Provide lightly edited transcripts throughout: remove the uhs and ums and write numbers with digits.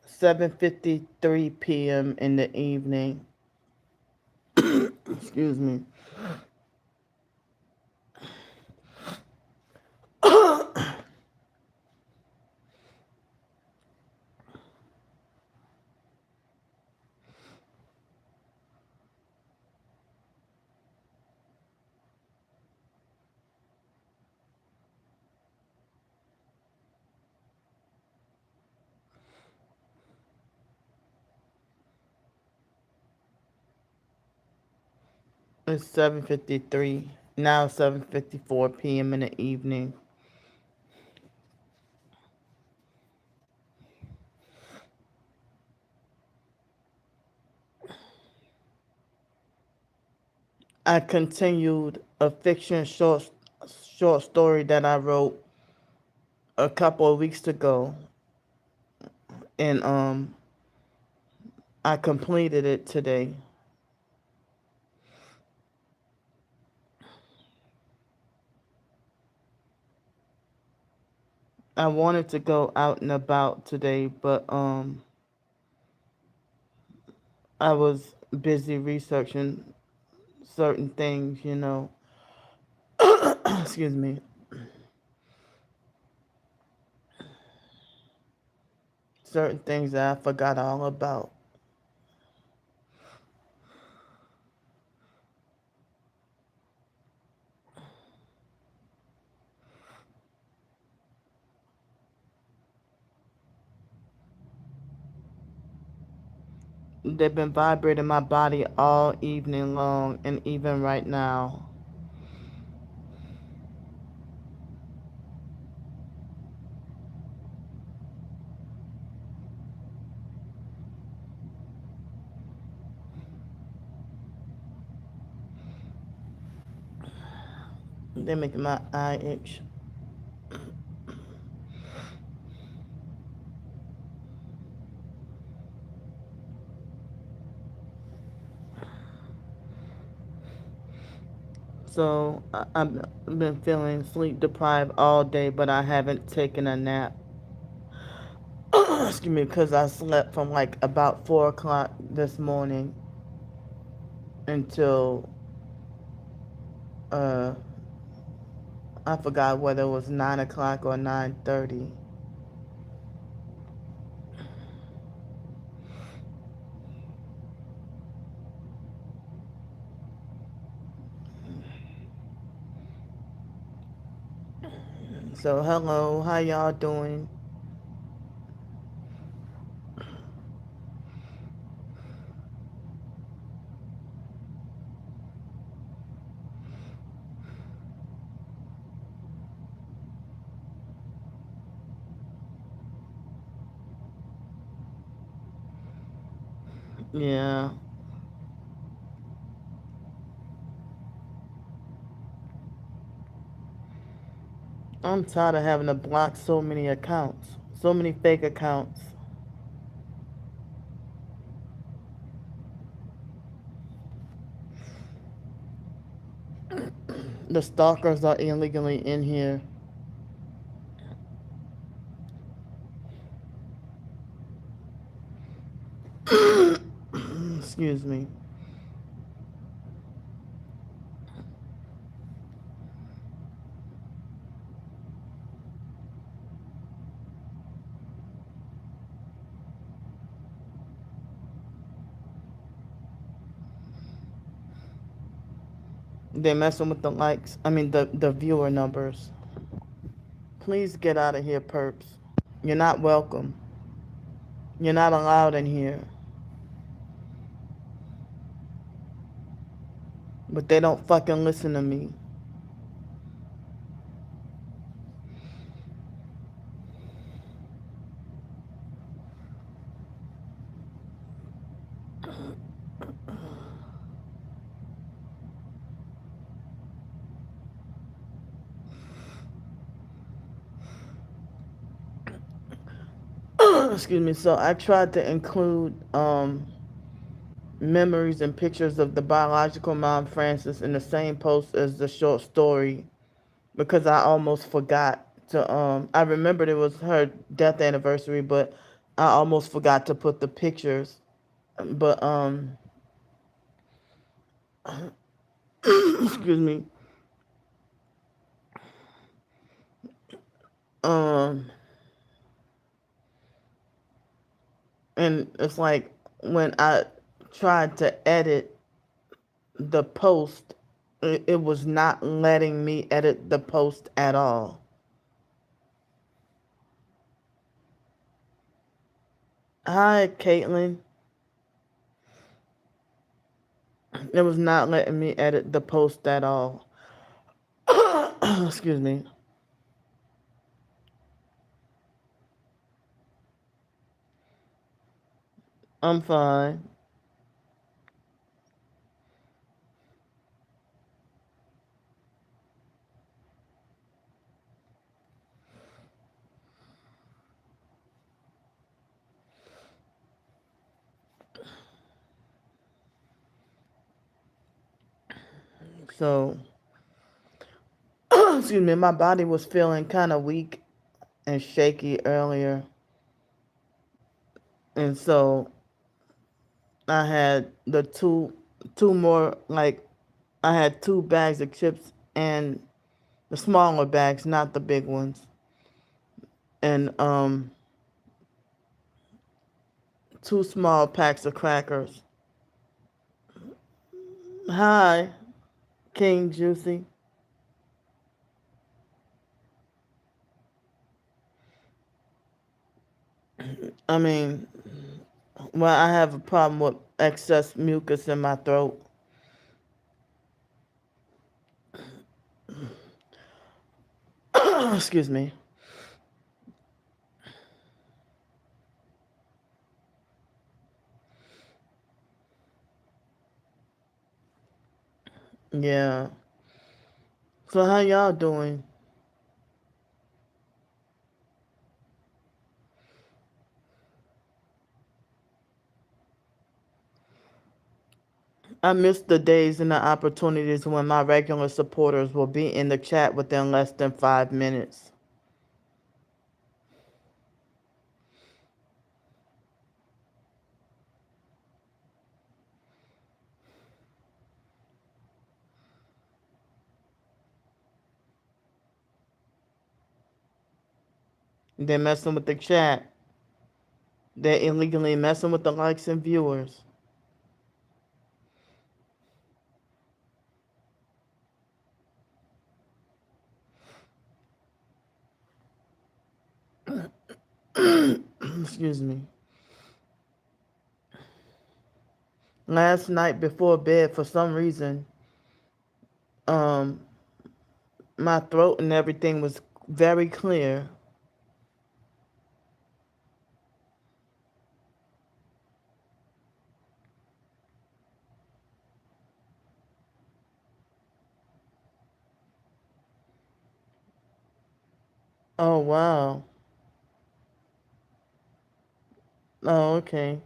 7:53 p.m. in the evening. Excuse me. It's 7:53. Now 7:54 p.m. in the evening. I continued a fiction short story that I wrote a couple of weeks ago, and I completed it today. I wanted to go out and about today, but I was busy researching certain things, you know. Excuse me. Certain things that I forgot all about. They've been vibrating my body all evening long, and even right now. They're making my eye itch. So I've been feeling sleep deprived all day, but I haven't taken a nap. Excuse me, because I slept from like about 4 o'clock this morning until uh I forgot whether it was 9 o'clock or 9:30. So hello, how y'all doing? Yeah, I'm tired of having to block so many accounts, so many fake accounts. The stalkers are illegally in here. Excuse me. They're messing with the likes. I mean the viewer numbers. Please get out of here, perps. You're not welcome. You're not allowed in here. But they don't fucking listen to me. Excuse me. So I tried to include memories and pictures of the biological mom Frances in the same post as the short story because I almost forgot to I remembered it was her death anniversary, but I almost forgot to put the pictures, but excuse me. Um, and it's like when I tried to edit the post, it was not letting me edit the post at all. Hi, Caitlin. It was not letting me edit the post at all. Excuse me. I'm fine. So, excuse me, my body was feeling kind of weak and shaky earlier. And so I had the two more, like, I had 2 bags of chips and the smaller bags, not the big ones. And 2 small packs of crackers. Hi, King Juicy. I mean, well, I have a problem with excess mucus in my throat. Excuse me. Yeah. So how y'all doing? I miss the days and the opportunities when my regular supporters will be in the chat within less than 5 minutes. They're messing with the chat. They're illegally messing with the likes and viewers. Excuse me. Last night before bed, for some reason, um, my throat and everything was very clear. Oh, wow. Oh, okay.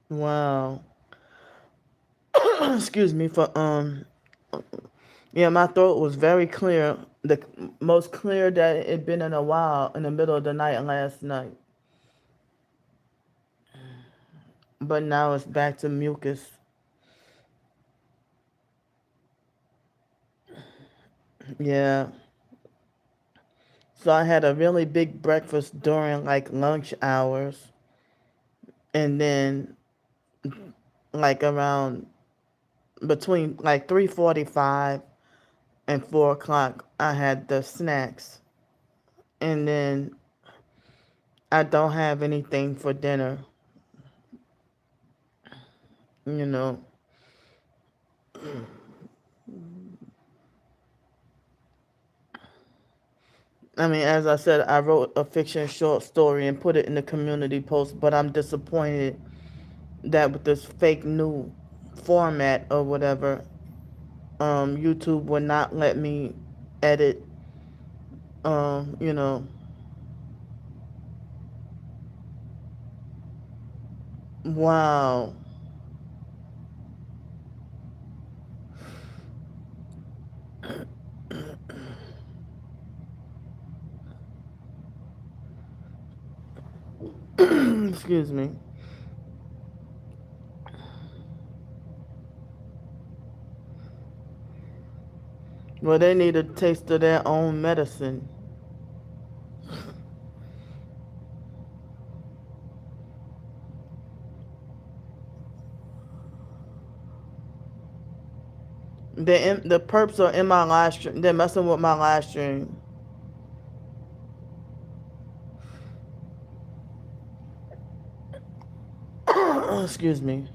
Wow. Excuse me for yeah, my throat was very clear. The most clear that it had been in a while in the middle of the night last night. But now it's back to mucus. Yeah. So I had a really big breakfast during like lunch hours, and then like around between like 3:45 and 4 o'clock I had the snacks, and then I don't have anything for dinner, you know. I mean, as I said, I wrote a fiction short story and put it in the community post, but I'm disappointed that with this fake new format or whatever, YouTube would not let me edit, you know, Wow. Excuse me. Well, they need a taste of their own medicine. The perps are in my live stream. They're messing with my live stream. Excuse me.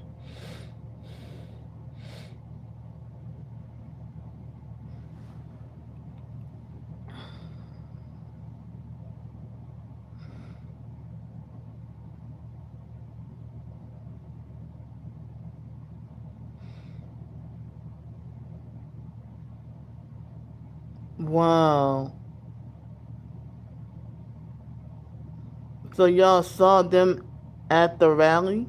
Wow. So y'all saw them at the rally?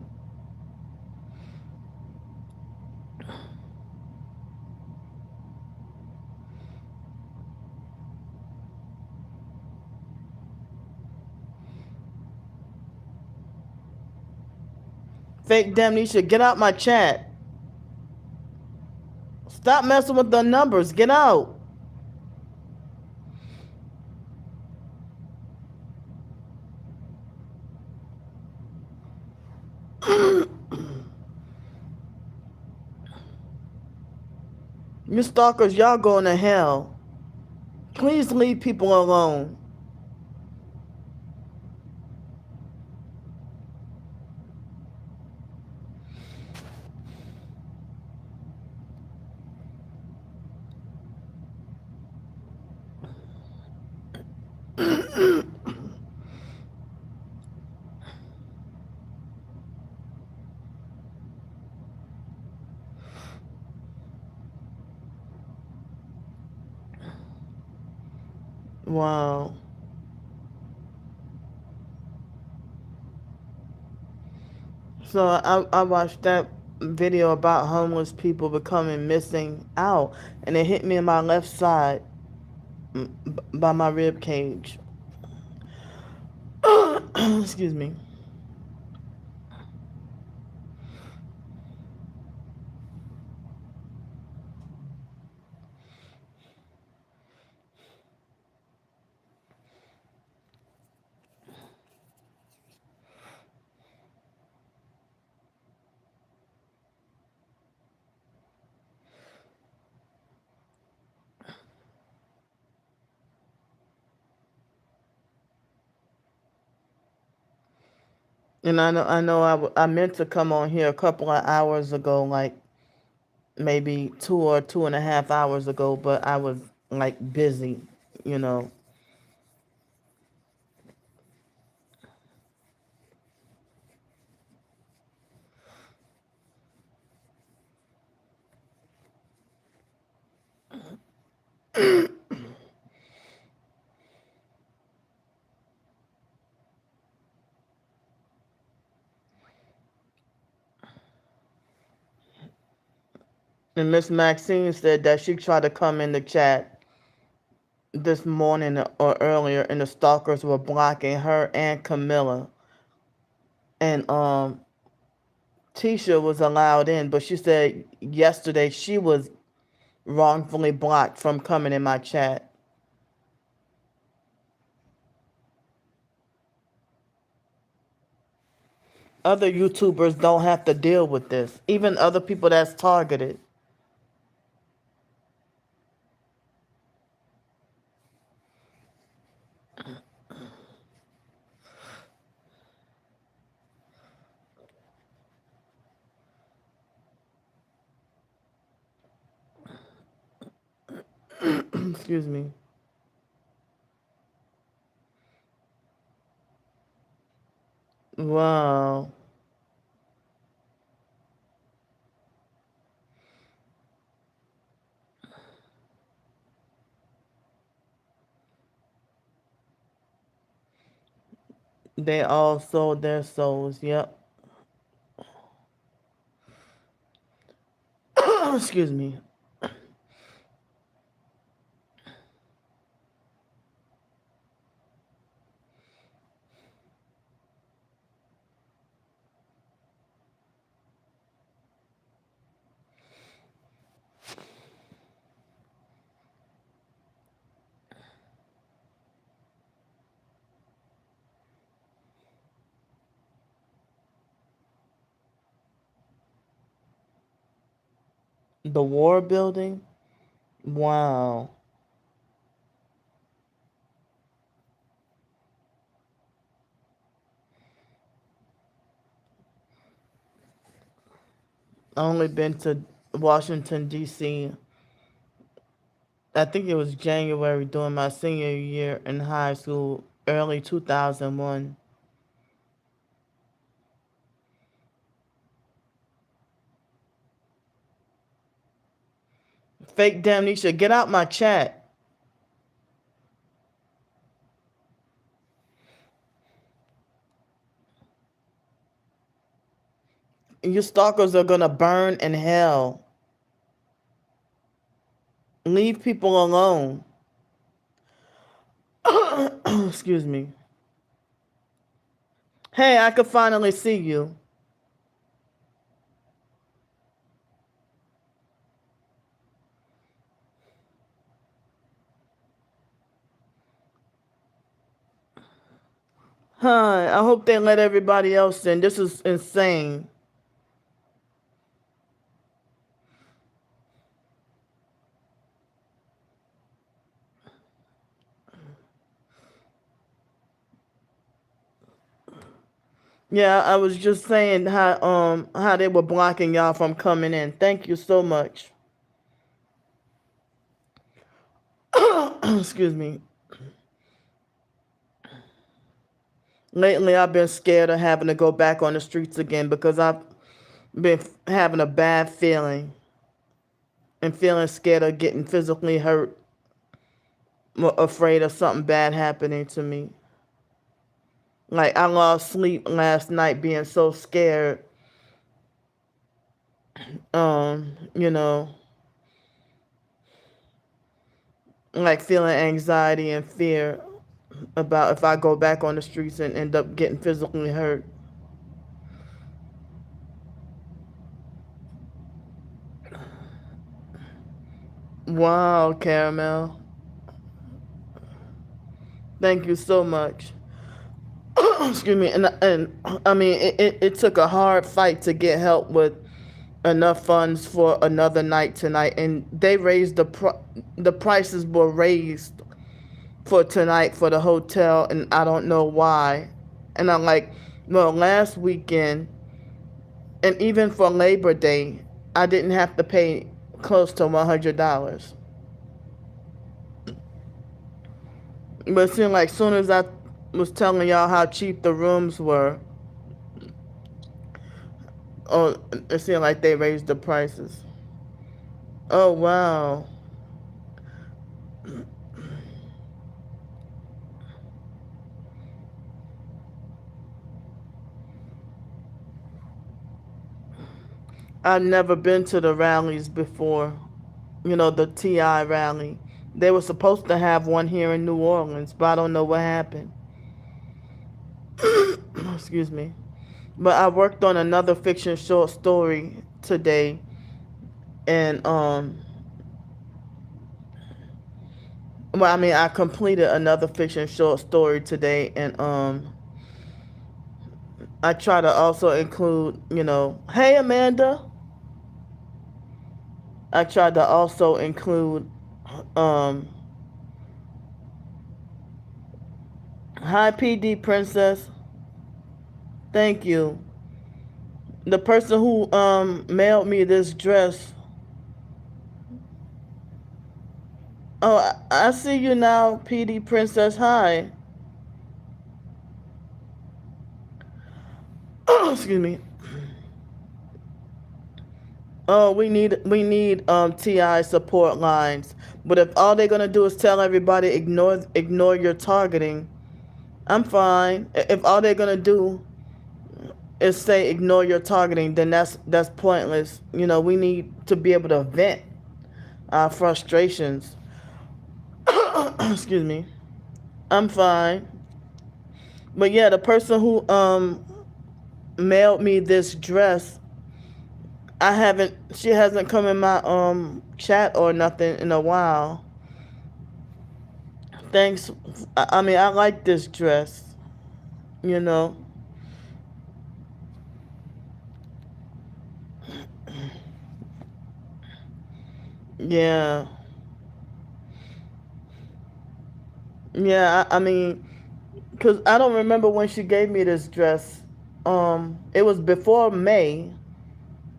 Fake Damnesia, get out my chat. Stop messing with the numbers. Get out. You stalkers, y'all going to hell. Please leave people alone. Wow. So I watched that video about homeless people becoming missing out, and it hit me in my left side by my rib cage. Excuse me. And I meant to come on here a couple of hours ago, like maybe 2 or 2.5 hours ago, but I was like busy, you know. And Miss Maxine said that she tried to come in the chat this morning or earlier, and the stalkers were blocking her and Camilla. And Tisha was allowed in, but she said yesterday she was wrongfully blocked from coming in my chat. Other YouTubers don't have to deal with this. Even other people that's targeted. Excuse me. Wow. They all sold their souls. Yep. Excuse me. The war building? Wow. I only been to Washington, D.C. I think it was January during my senior year in high school, early 2001. Fake Damnesia, get out my chat. You stalkers are gonna burn in hell. Leave people alone. Excuse me. Hey, I could finally see you. Hi, I hope they let everybody else in. This is insane. Yeah, I was just saying how they were blocking y'all from coming in. Thank you so much. Excuse me. Lately, I've been scared of having to go back on the streets again because I've been having a bad feeling and feeling scared of getting physically hurt, afraid of something bad happening to me. Like I lost sleep last night being so scared. You know, like feeling anxiety and fear about if I go back on the streets and end up getting physically hurt. Wow, Caramel. Thank you so much. Excuse me. And I mean, it took a hard fight to get help with enough funds for another night tonight, and they raised the prices were raised for tonight for the hotel, and I don't know why. And I'm like, well, last weekend and even for Labor Day, I didn't have to pay close to $100. But it seemed like soon as I was telling y'all how cheap the rooms were, oh, it seemed like they raised the prices. Oh wow. I've never been to the rallies before. You know, the TI rally. They were supposed to have one here in New Orleans, but I don't know what happened. Excuse me. But I worked on another fiction short story today, and well, I mean, I completed another fiction short story today, and I try to also include, hey Amanda. I tried to also include, um, hi PD Princess. Thank you. The person who mailed me this dress. Oh, I see you now, PD Princess. Hi. Oh, excuse me. Oh, we need TI support lines. But if all they're gonna do is tell everybody ignore your targeting, I'm fine. If all they're gonna do is say ignore your targeting, then that's pointless. You know, we need to be able to vent our frustrations. Excuse me. I'm fine. But yeah, the person who mailed me this dress, she hasn't come in my chat or nothing in a while. Thanks. I mean, I like this dress, you know. Yeah. Yeah, I mean, cuz I don't remember when she gave me this dress. It was before May.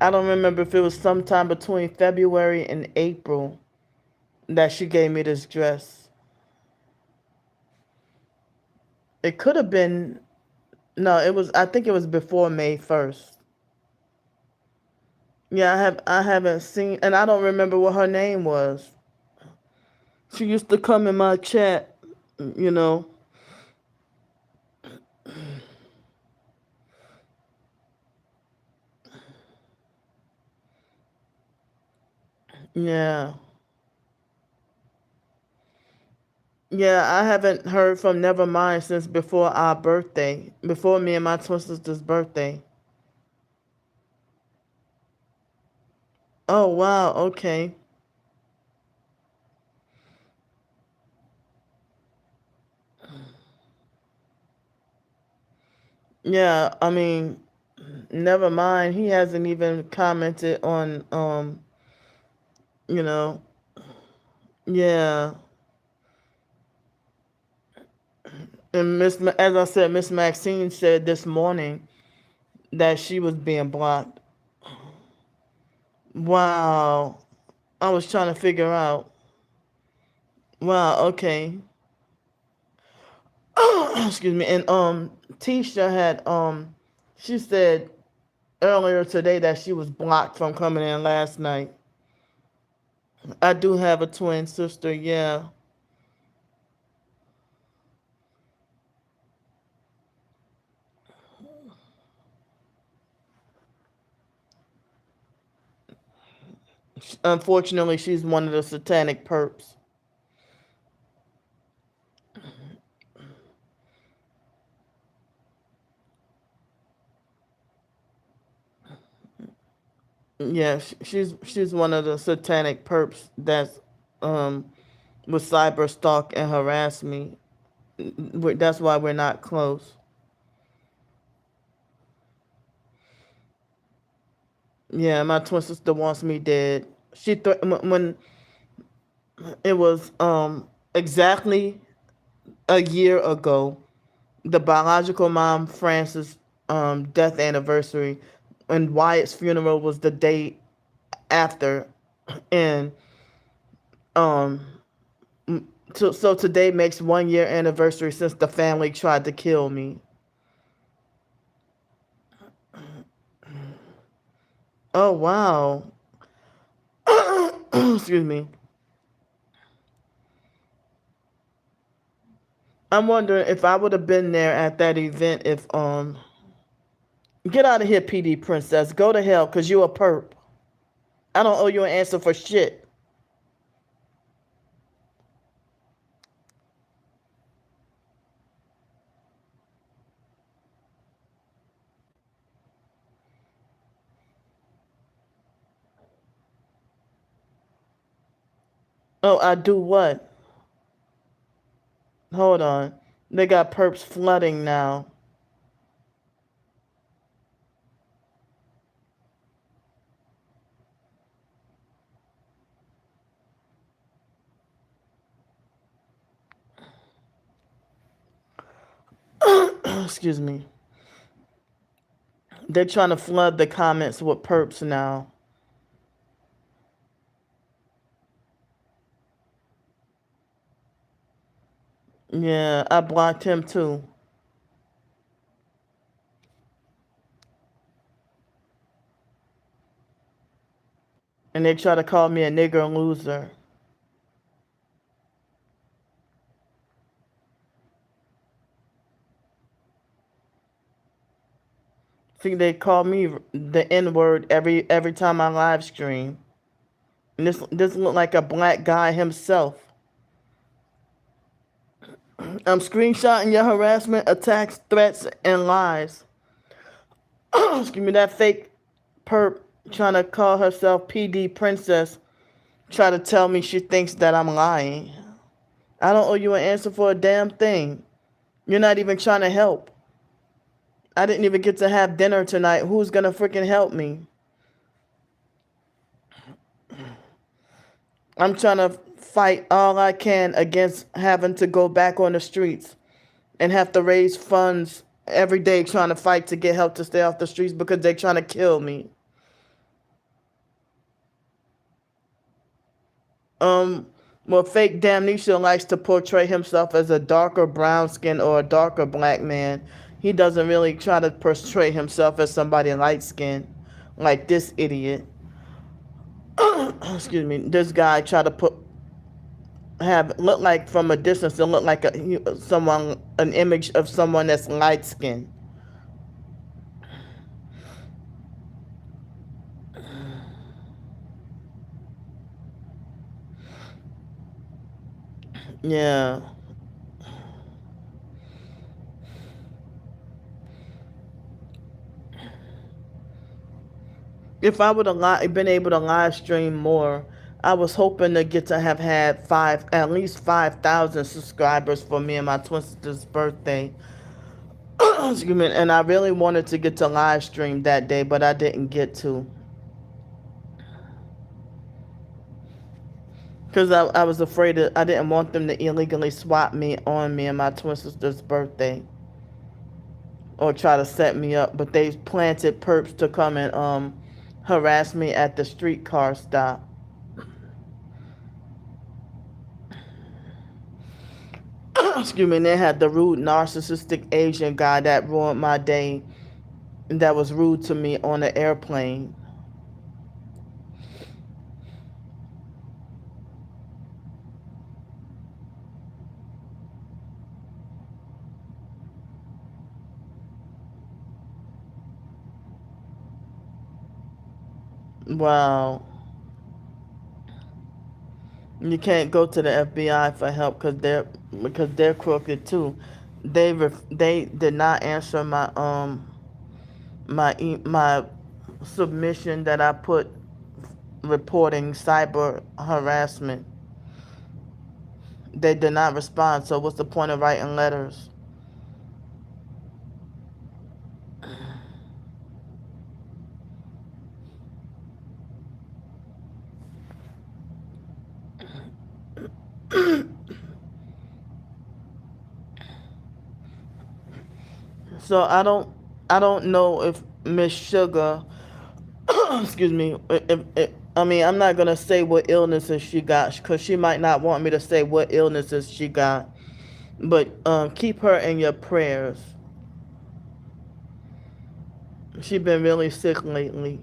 I don't remember if it was sometime between February and April that she gave me this dress. It could have been, no, it was, I think it was before May 1st. Yeah, I haven't seen, and I don't remember what her name was. She used to come in my chat, you know. Yeah. Yeah, I haven't heard from Nevermind since before our birthday, before me and my twin sister's birthday. Oh, wow, okay. Yeah, I mean, Nevermind, he hasn't even commented on, you know, yeah. And as I said, Miss Maxine said this morning that she was being blocked. Wow. I was trying to figure out. Wow, okay. Excuse me. And Tisha had she said earlier today that she was blocked from coming in last night. I do have a twin sister, yeah. Unfortunately, she's one of the satanic perps. Yeah, she's one of the satanic perps that's um with cyber stalk and harass me. That's why we're not close. Yeah, my twin sister wants me dead. When it was exactly a year ago, the biological mom Frances death anniversary, and Wyatt's funeral was the day after, and um so today makes 1 year anniversary since the family tried to kill me. Oh wow. Excuse me. I'm wondering if I would have been there at that event if get out of here, PD Princess. Go to hell, cause you a perp. I don't owe you an answer for shit. Oh, I do what? Hold on. They got perps flooding now. Excuse me. They're trying to flood the comments with perps now. Yeah, I blocked him too. And they try to call me a nigger loser. See, they call me the N word every time I live stream. And this look like a black guy himself. I'm screenshotting your harassment, attacks, threats, and lies. Excuse me, that fake perp trying to call herself PD Princess try to tell me she thinks that I'm lying. I don't owe you an answer for a damn thing. You're not even trying to help. I didn't even get to have dinner tonight. Who's gonna freaking help me? I'm trying to fight all I can against having to go back on the streets and have to raise funds every day trying to fight to get help to stay off the streets because they're trying to kill me. Um, well, fake Damnesia likes to portray himself as a darker brown skin or a darker black man. He doesn't really try to portray himself as somebody light skinned, like this idiot. Excuse me. This guy tried to have look like from a distance it look like someone an image of someone that's light skinned. Yeah. If I would have been able to live stream more, I was hoping to get to have had at least 5,000 subscribers for me and my twin sister's birthday. Excuse me, and I really wanted to get to live stream that day, but I didn't get to because I was afraid I didn't want them to illegally swap me on me and my twin sister's birthday or try to set me up. But they planted perps to come and harass me at the streetcar stop. Excuse me, and they had the rude narcissistic Asian guy that ruined my day, that was rude to me on the airplane. Wow. You can't go to the FBI for help because they're crooked too. They did not answer my submission that I put reporting cyber harassment. They did not respond. So what's the point of writing letters? So I don't know if Miss Sugar, excuse me, if I mean I'm not gonna say what illnesses she got because she might not want me to say what illnesses she got. But keep her in your prayers. She been really sick lately.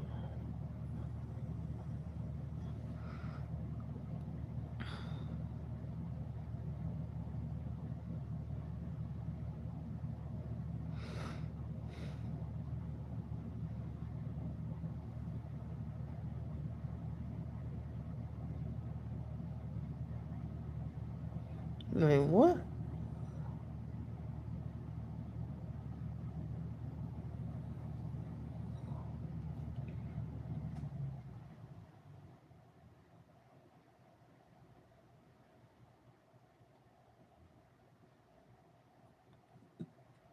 Wait, what?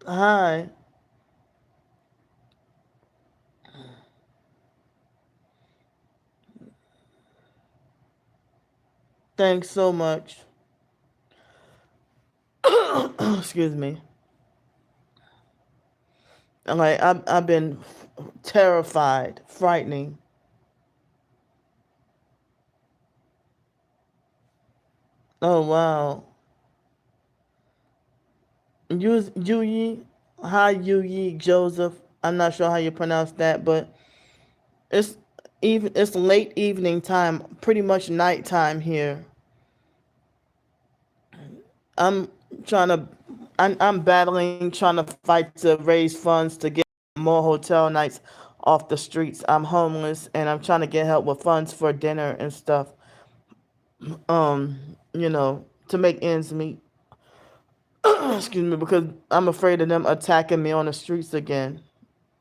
Hi. Thanks so much. Excuse me. Like I've been terrified, frightening. Oh wow. Yuyi, hi Yuyi Joseph. I'm not sure how you pronounce that, but it's it's late evening time, pretty much nighttime here. I'm trying to I'm battling trying to fight to raise funds to get more hotel nights off the streets. I'm homeless and I'm trying to get help with funds for dinner and stuff. To make ends meet. Excuse me, because I'm afraid of them attacking me on the streets again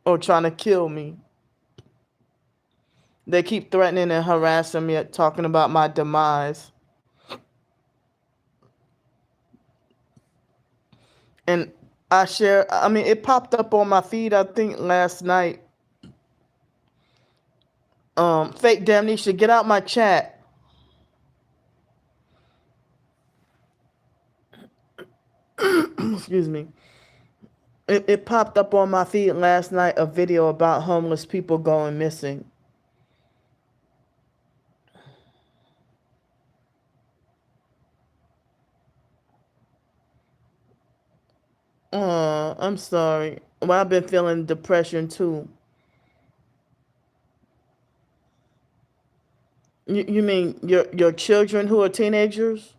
or trying to kill me. They keep threatening and harassing me, talking about my demise. And it popped up on my feed, I think, last night. Fake damnation, get out my chat. Excuse me. It popped up on my feed last night, a video about homeless people going missing. I'm sorry. Well, I've been feeling depression too. You mean your children who are teenagers?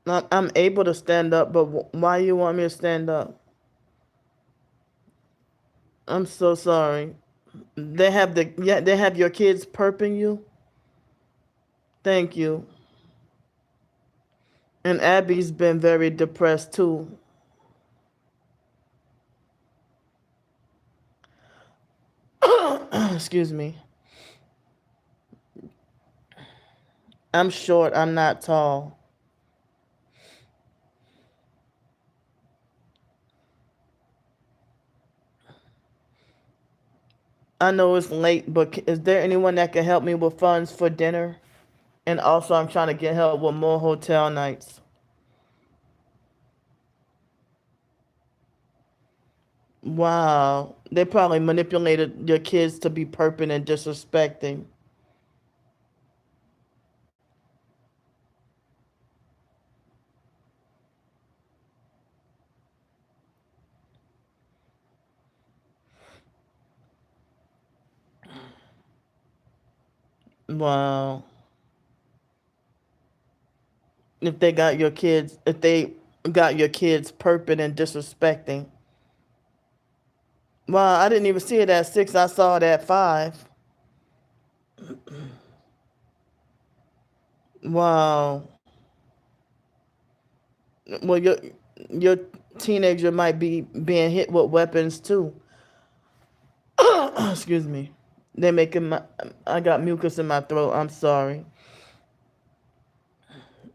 I'm able to stand up, but why you want me to stand up? I'm so sorry. They have your kids perping you. Thank you. And Abby's been very depressed too. Excuse me. I'm short. I'm not tall. I know it's late, but is there anyone that can help me with funds for dinner? And also, I'm trying to get help with more hotel nights. Wow. They probably manipulated your kids to be perping and disrespecting. Wow. If they got your kids perping and disrespecting. Wow, I didn't even see it at 6. I saw it at 5. Wow. Well, your teenager might be being hit with weapons too. Excuse me. They making my I got mucus in my throat. I'm sorry.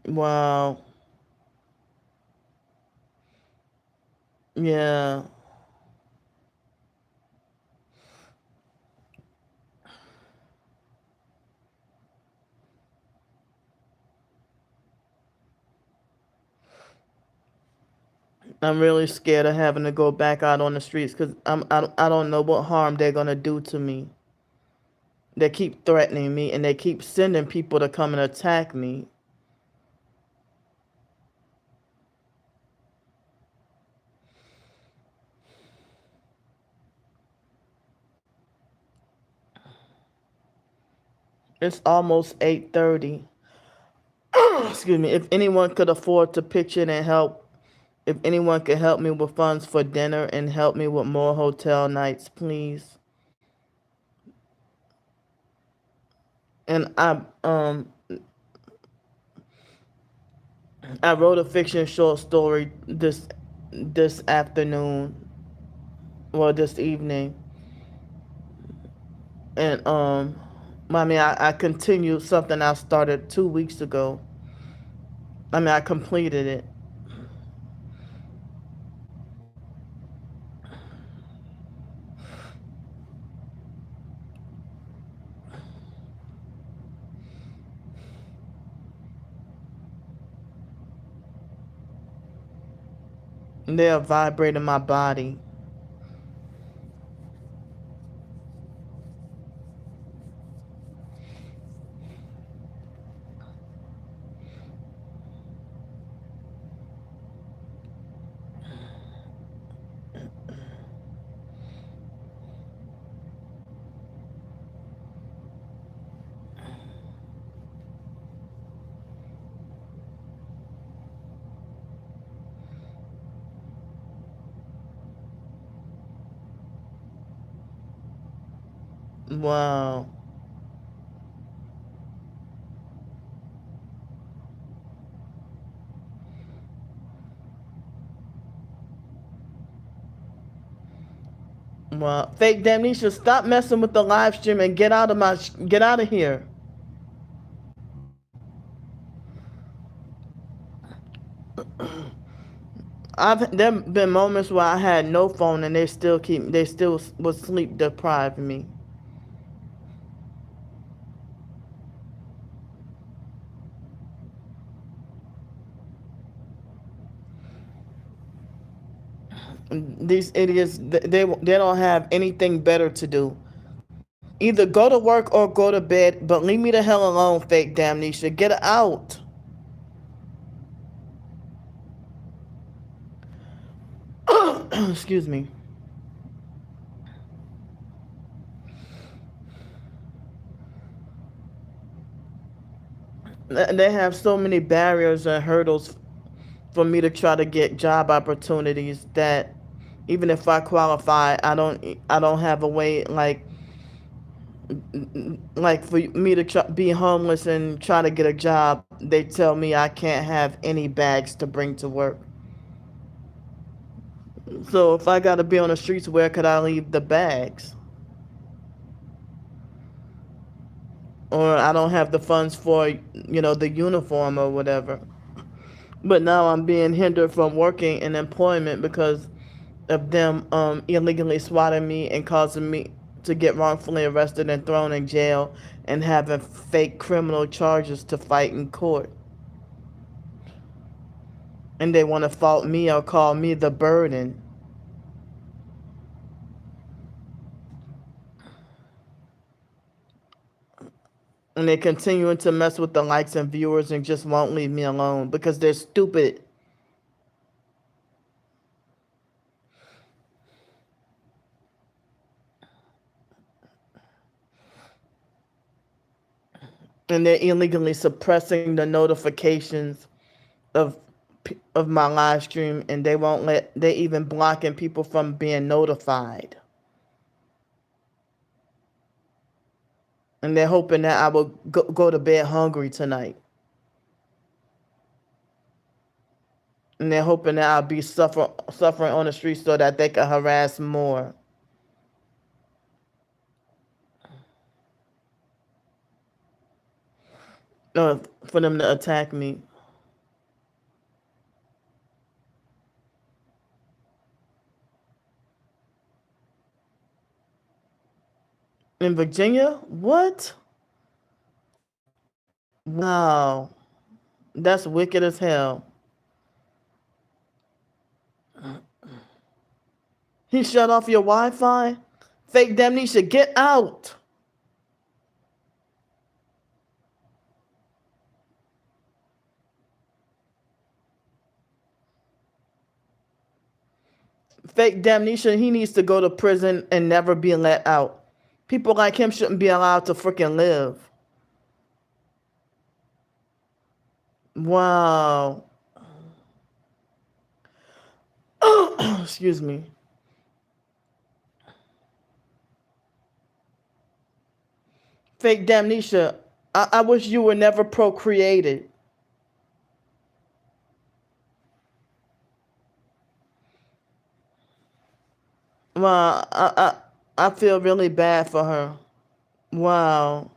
Wow. Yeah. I'm really scared of having to go back out on the streets because I don't know what harm they're gonna do to me. They keep threatening me and they keep sending people to come and attack me. It's almost 8:30. Excuse me. If anyone could afford to pitch in and help, if anyone could help me with funds for dinner and help me with more hotel nights, please. And I wrote a fiction short story this afternoon, well this evening, and I continued something I started 2 weeks ago. I completed it. They are vibrating my body. Wow. Wow. Fake Damnesia, stop messing with the live stream and get out of here. I've there been moments where I had no phone and they still was sleep depriving me. These idiots, they don't have anything better to do. Either go to work or go to bed, but leave me the hell alone, fake Damnesia. Get out. Excuse me. They have so many barriers and hurdles for me to try to get job opportunities that even if I qualify, I don't have a way like for me to be homeless and try to get a job. They tell me I can't have any bags to bring to work. So if I got to be on the streets, where could I leave the bags? Or I don't have the funds for the uniform or whatever. But now I'm being hindered from working in employment because of them illegally swatting me and causing me to get wrongfully arrested and thrown in jail and having fake criminal charges to fight in court. And they want to fault me or call me the burden. And they continuing to mess with the likes and viewers and just won't leave me alone because they're stupid. And they're illegally suppressing the notifications of my live stream, and they even blocking people from being notified. And they're hoping that I will go to bed hungry tonight. And they're hoping that I'll be suffering on the street so that they can harass more. For them to attack me. In Virginia? What? Wow. That's wicked as hell. He shut off your Wi-Fi? Fake Damnesia, get out. Fake Damnesia, he needs to go to prison and never be let out. People like him shouldn't be allowed to freaking live. Wow. Excuse me. Fake Damnesia, I wish you were never procreated. Wow, I feel really bad for her. Wow.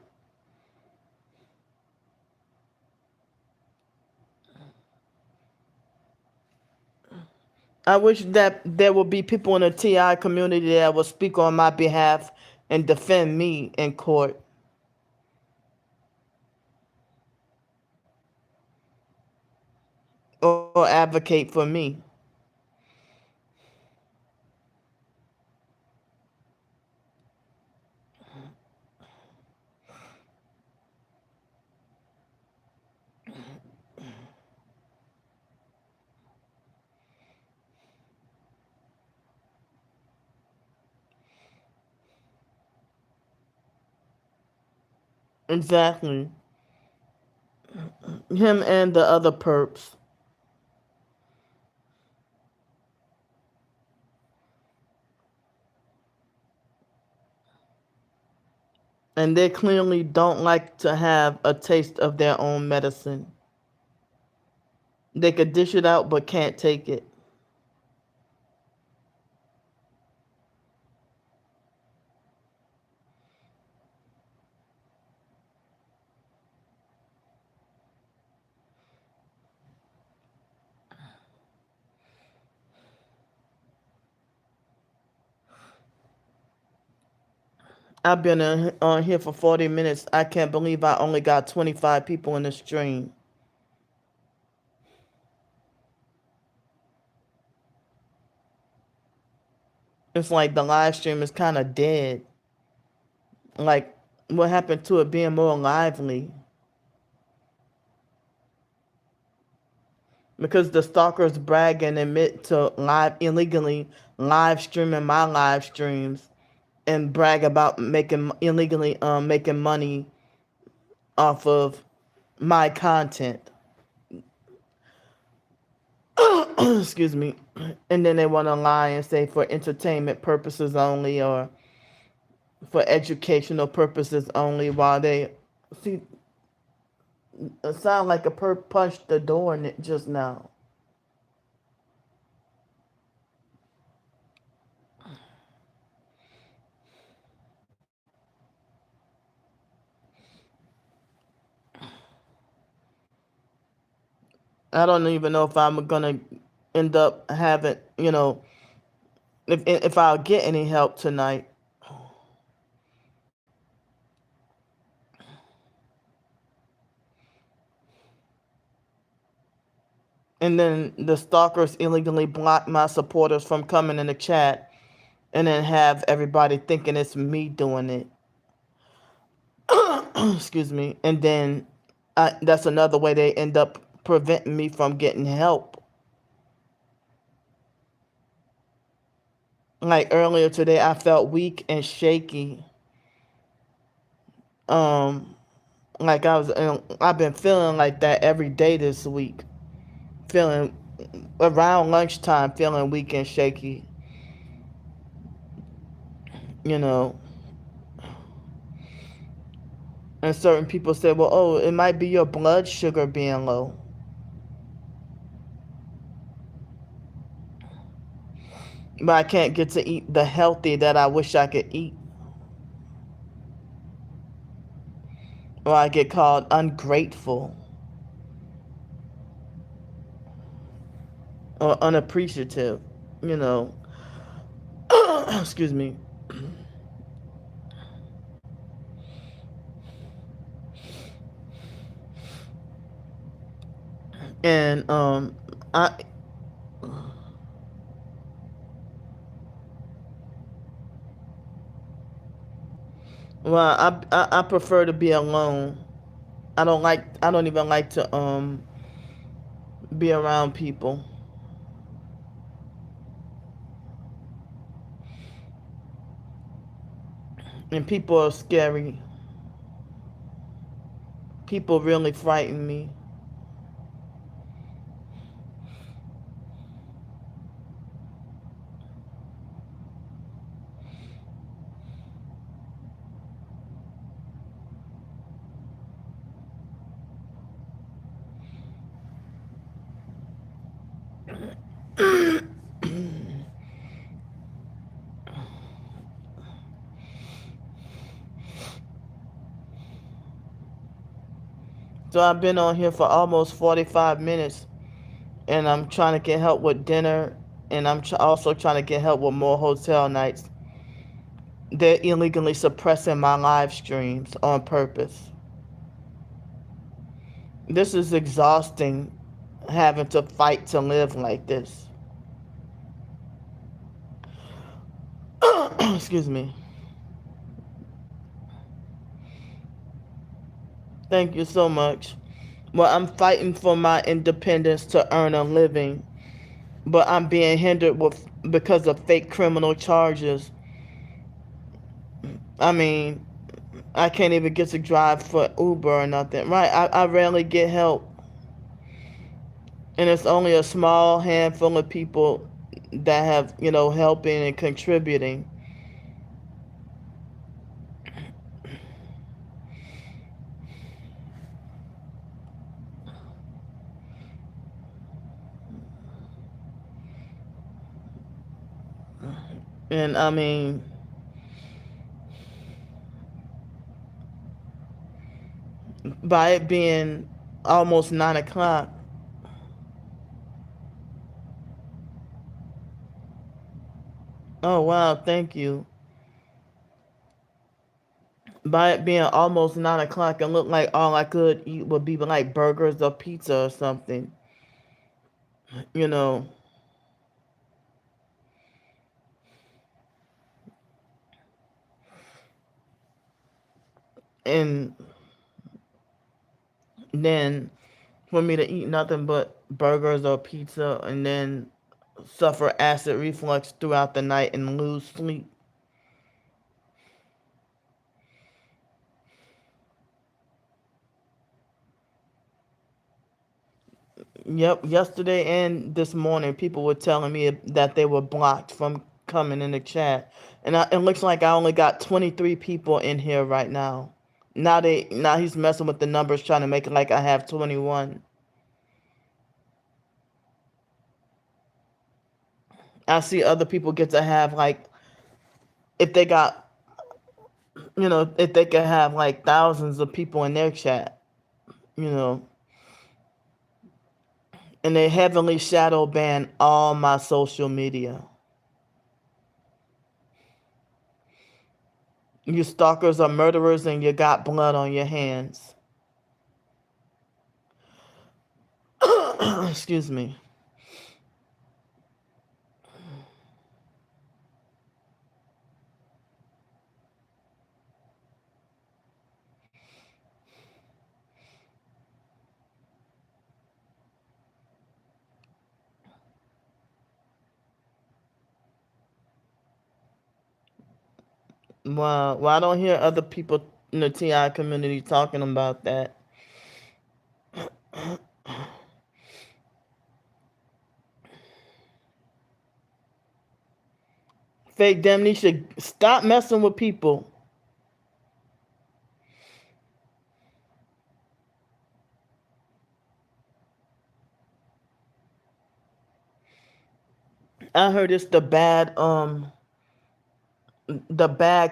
I wish that there would be people in the TI community that will speak on my behalf and defend me in court or advocate for me. Exactly. Him and the other perps. And they clearly don't like to have a taste of their own medicine. They could dish it out but can't take it. I've been on here for 40 minutes. I can't believe I only got 25 people in the stream. It's like the live stream is kind of dead. Like, what happened to it being more lively? Because the stalkers brag and admit to illegally live streaming my live streams and brag about illegally making money off of my content. Excuse me. And then they want to lie and say for entertainment purposes only or for educational purposes only, while they see it sound like a punched the door just now. I don't even know if I'm gonna end up having, if I'll get any help tonight. And then the stalkers illegally block my supporters from coming in the chat, and then have everybody thinking it's me doing it. Excuse me. And then that's another way they end up preventing me from getting help. Like earlier today, I felt weak and shaky. Like I've been feeling like that every day this week. Feeling around lunchtime, feeling weak and shaky. You know, and certain people say, well, oh, it might be your blood sugar being low. But I can't get to eat the healthy that I wish I could eat. Or I get called ungrateful or unappreciative, you know. Excuse me. And I I prefer to be alone. I don't even like to be around people. And people are scary. People really frighten me. So I've been on here for almost 45 minutes, and I'm trying to get help with dinner, and I'm also trying to get help with more hotel nights. They're illegally suppressing my live streams on purpose. This is exhausting, having to fight to live like this. Excuse me. Thank you so much. Well, I'm fighting for my independence to earn a living, but I'm being hindered because of fake criminal charges. I mean, I can't even get to drive for Uber or nothing. Right? I rarely get help. And it's only a small handful of people that have, helping and contributing. And I mean, by it being almost 9 o'clock, oh wow, thank you. By it being almost 9 o'clock, it looked like all I could eat would be like burgers or pizza or something, you know. And then for me to eat nothing but burgers or pizza and then suffer acid reflux throughout the night and lose sleep. Yep, yesterday and this morning, people were telling me that they were blocked from coming in the chat, and it looks like I only got 23 people in here right now. Now he's messing with the numbers, trying to make it like I have 21. I see other people get to have like if they got if they could have like thousands of people in their chat, you know, and they heavily shadow ban all my social media. You stalkers are murderers and you got blood on your hands. Excuse me. Well, I don't hear other people in the TI community talking about that. Fake Damnesia, stop messing with people. I heard it's the bad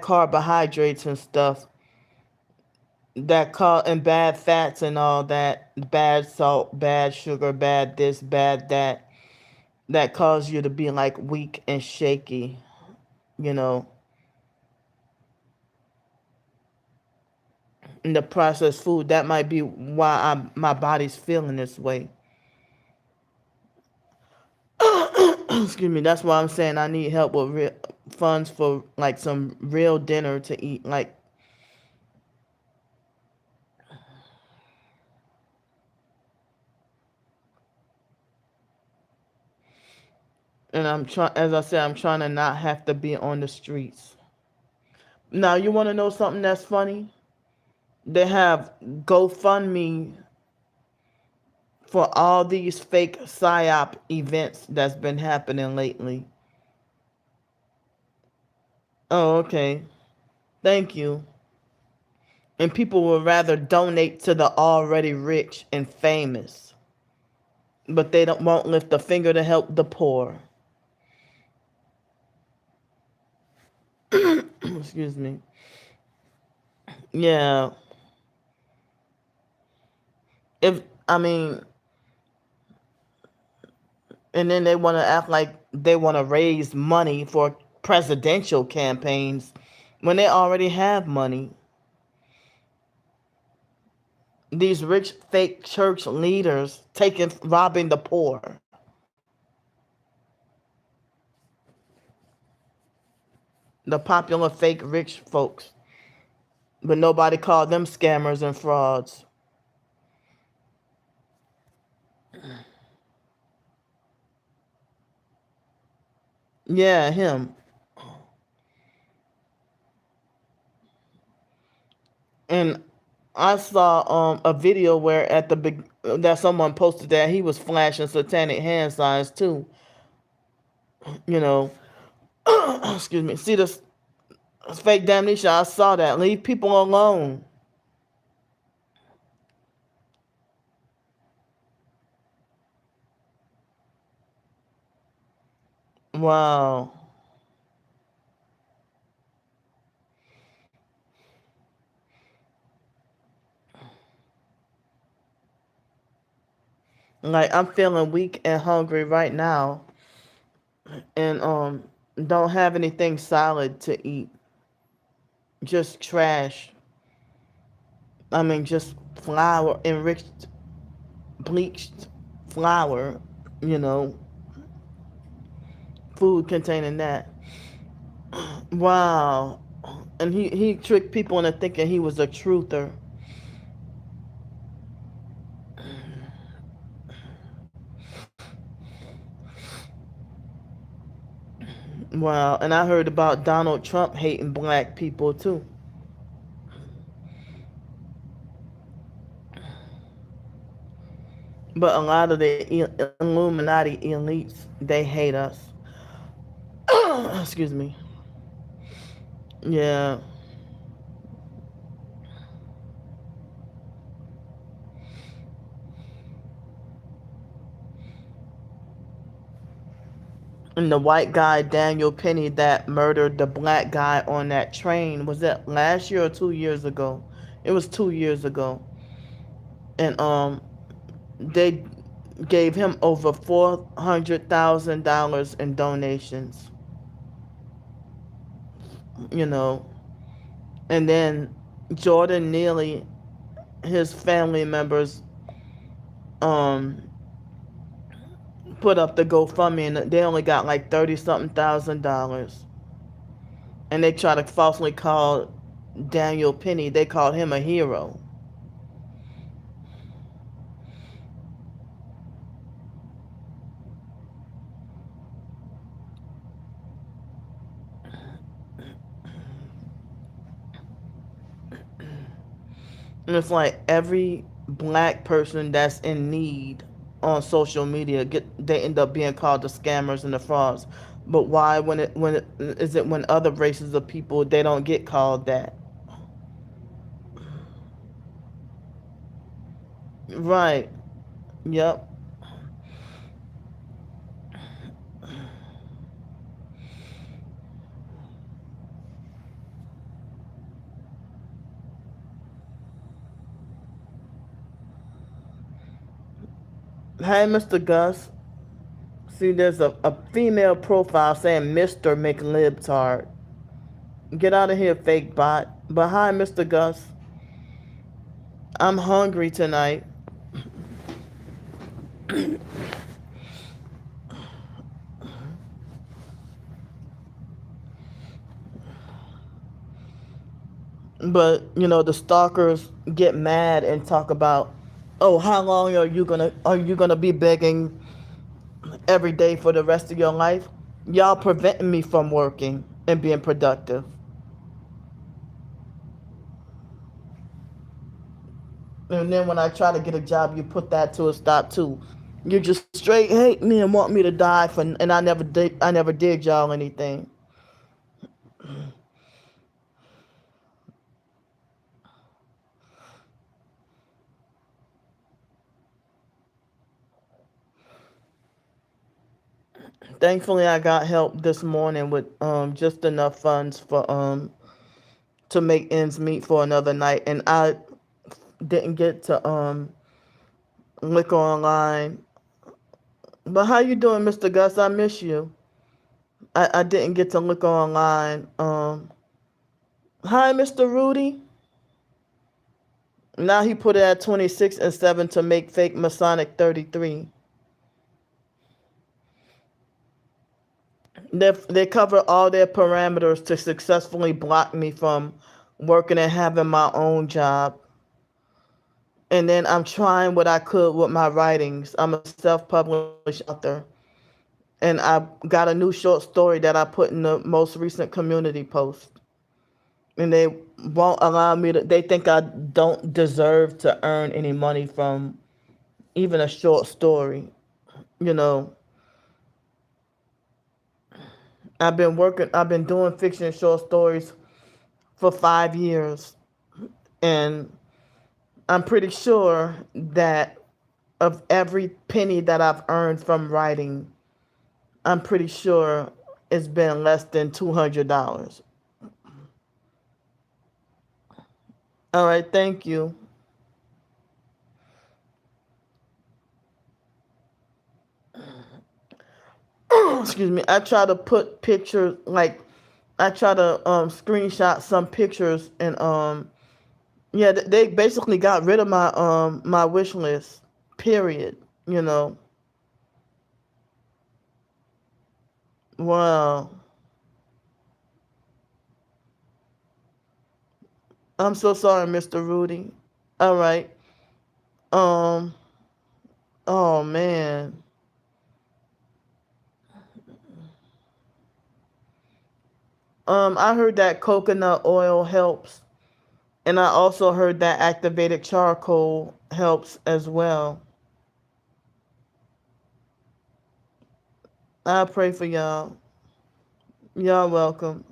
carbohydrates and stuff that cause and bad fats and all that, bad salt, bad sugar, bad this, bad that, that cause you to be like weak and shaky, you know. And the processed food, that might be why my body's feeling this way. Excuse me. That's why I'm saying I need help with funds for like some real dinner to eat, like. And I'm trying, as I said, I'm trying to not have to be on the streets. Now, you want to know something that's funny? They have GoFundMe for all these fake psyop events that's been happening lately. Oh, okay. Thank you. And people would rather donate to the already rich and famous, but they don't won't lift a finger to help the poor. Excuse me. Yeah. If I mean, and then they want to act like they want to raise money for presidential campaigns when they already have money. These rich fake church leaders robbing the poor. The popular fake rich folks. But nobody called them scammers and frauds. Yeah, him. And I saw a video where at the that someone posted that he was flashing satanic hand signs too. You know, excuse me. See this fake damnation? I saw that. Leave people alone. Wow. Like I'm feeling weak and hungry right now, and don't have anything solid to eat. Just trash. I mean, just flour, enriched, bleached flour. You know, food containing that. Wow. And he tricked people into thinking he was a truther. Wow. And I heard about Donald Trump hating black people too. But a lot of the Illuminati elites, they hate us. Excuse me. Yeah. And the white guy, Daniel Penny, that murdered the black guy on that train, was that last year or 2 years ago? It was 2 years ago. And they gave him over $400,000 in donations. You know, and then Jordan Neely, his family members, um, put up the GoFundMe, and they only got like 30 something $1,000. And they try to falsely call Daniel Penny. They called him a hero. And it's like every black person that's in need on social media they end up being called the scammers and the frauds. But why when it is it when other races of people they don't get called that? Right. Yep. Hey, Mr. Gus. See, there's a female profile saying Mr. McLibtard. Get out of here, fake bot. But hi, Mr. Gus. I'm hungry tonight. But the stalkers get mad and talk about, oh, how long are you gonna be begging every day for the rest of your life? Y'all preventing me from working and being productive. And then when I try to get a job, you put that to a stop too. You just straight hate me and want me to die for, and I never did y'all anything. Thankfully, I got help this morning with just enough funds for to make ends meet for another night, and I didn't get to look online. But how you doing, Mr. Gus? I miss you. I didn't get to look online. Hi, Mr. Rudy. Now he put it at 26 and 7 to make fake Masonic 33. They cover all their parameters to successfully block me from working and having my own job. And then I'm trying what I could with my writings. I'm a self-published author. And I got a new short story that I put in the most recent community post. And they won't allow me to, they think I don't deserve to earn any money from even a short story. You know, I've been doing fiction short stories for 5 years. And I'm pretty sure that of every penny that I've earned from writing, I'm pretty sure it's been less than $200. All right, thank you. excuse me, I try to put pictures, like I try to screenshot some pictures, and yeah, they basically got rid of my wish list. Period. You know. Wow. I'm so sorry, Mr. Rudy. All right. Um. Oh man. I heard that coconut oil helps, and I also heard that activated charcoal helps as well. I pray for y'all. Y'all welcome.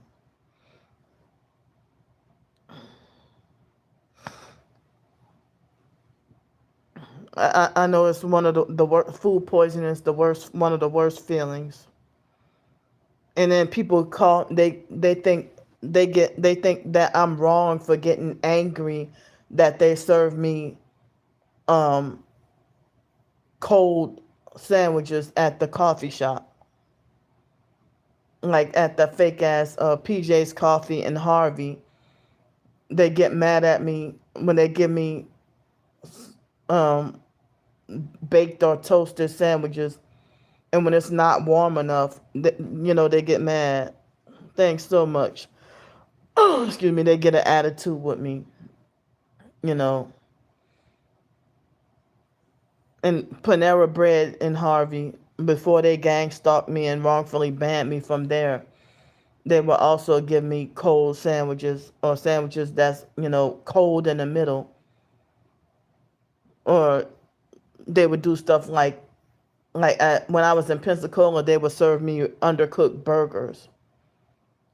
I know it's one of the worst. Food poisoning is the worst, one of the worst feelings. And then people call, they think, they think that I'm wrong for getting angry that they serve me um cold sandwiches at the coffee shop, like at the fake ass PJ's Coffee and Harvey. They get mad at me when they give me um baked or toasted sandwiches, and when it's not warm enough, they get mad. Thanks so much. Excuse me. They get an attitude with me, you know. And Panera Bread and Harvey, before they gang stalked me and wrongfully banned me from there, they will also give me cold sandwiches, or sandwiches that's, cold in the middle. Or they would do stuff when I was in Pensacola, they would serve me undercooked burgers,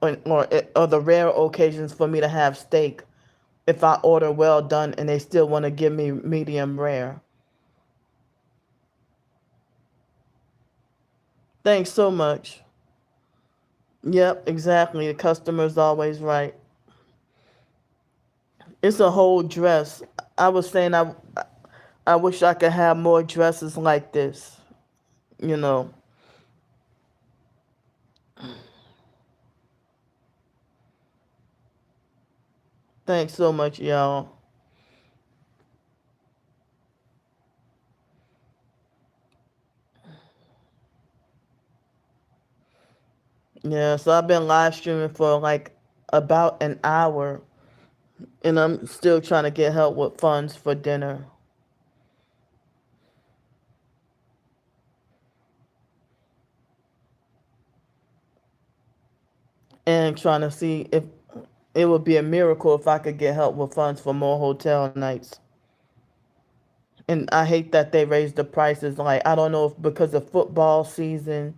or the rare occasions for me to have steak if I order well done and they still want to give me medium rare. Thanks so much. Yep, exactly. The customer's always right. It's a whole dress. I was saying I wish I could have more dresses like this. You know. Thanks so much, y'all. Yeah, so I've been live streaming for like about an hour, and I'm still trying to get help with funds for dinner, and trying to see if it would be a miracle if I could get help with funds for more hotel nights. And I hate that they raised the prices. Like, I don't know if because of football season,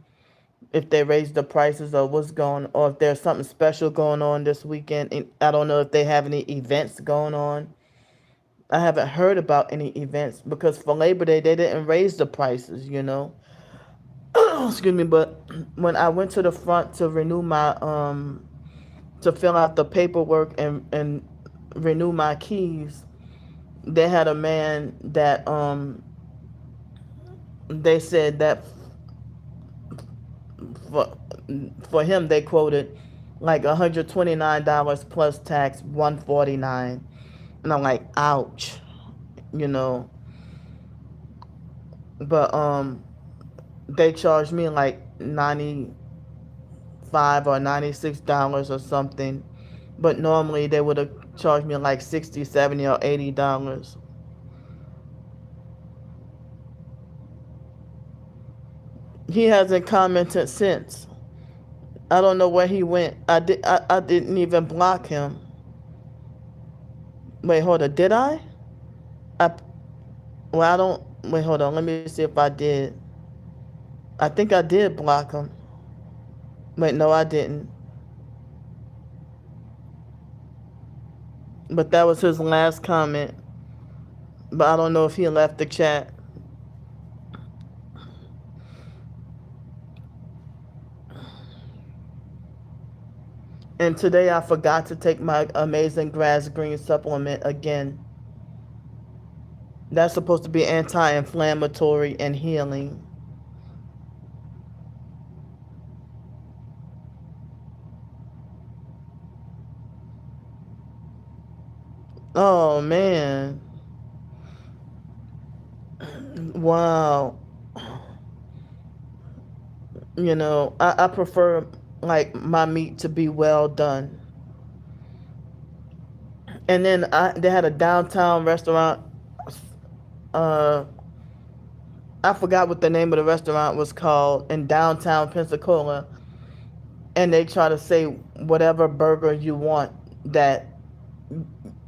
if they raised the prices, or what's going, or if there's something special going on this weekend. And I don't know if they have any events going on. I haven't heard about any events because for Labor Day they didn't raise the prices. Excuse me, but when I went to the front to renew my to fill out the paperwork and renew my keys, they had a man that they said that for for him they quoted like $129 plus tax, 149, and I'm like, ouch, you know. But they charged me like 95 or $96 or something, but normally they would have charged me like 60, 70, or $80. He hasn't commented since. I don't know where he went. I didn't even block him. Wait, hold on. Did I? I well, I don't. Wait, hold on. Let me see if I did. I think I did block him. Wait, no, I didn't. But that was his last comment. But I don't know if he left the chat. And today I forgot to take my amazing grass green supplement again. That's supposed to be anti-inflammatory and healing. Oh man. Wow. I prefer like my meat to be well done. And then they had a downtown restaurant. Uh, I forgot what the name of the restaurant was called in downtown Pensacola, and they try to say whatever burger you want, that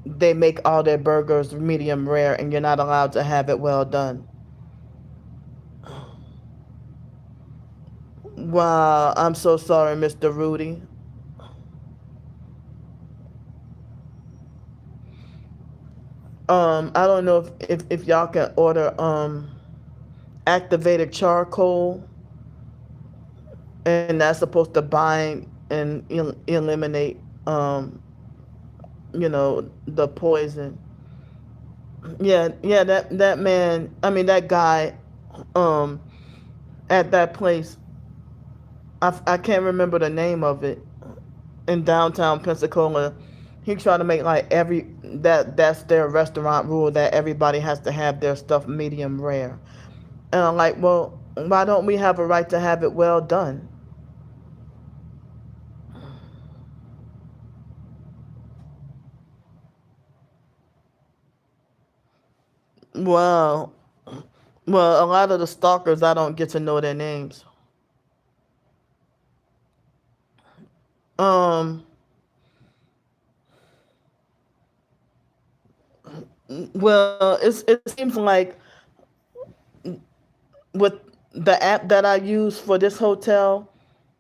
they make all their burgers medium rare, and you're not allowed to have it well done. Wow, I'm so sorry, Mr. Rudy. I don't know if y'all can order activated charcoal, and that's supposed to bind and eliminate the poison. Yeah, that man, I mean that guy, um at that place, I can't remember the name of it, in downtown Pensacola. He tried to make like that's their restaurant rule, that everybody has to have their stuff medium rare. And I'm like, well, why don't we have a right to have it well done? Well, well, a lot of the stalkers, I don't get to know their names. Um, well, it seems like with the app that I use for this hotel,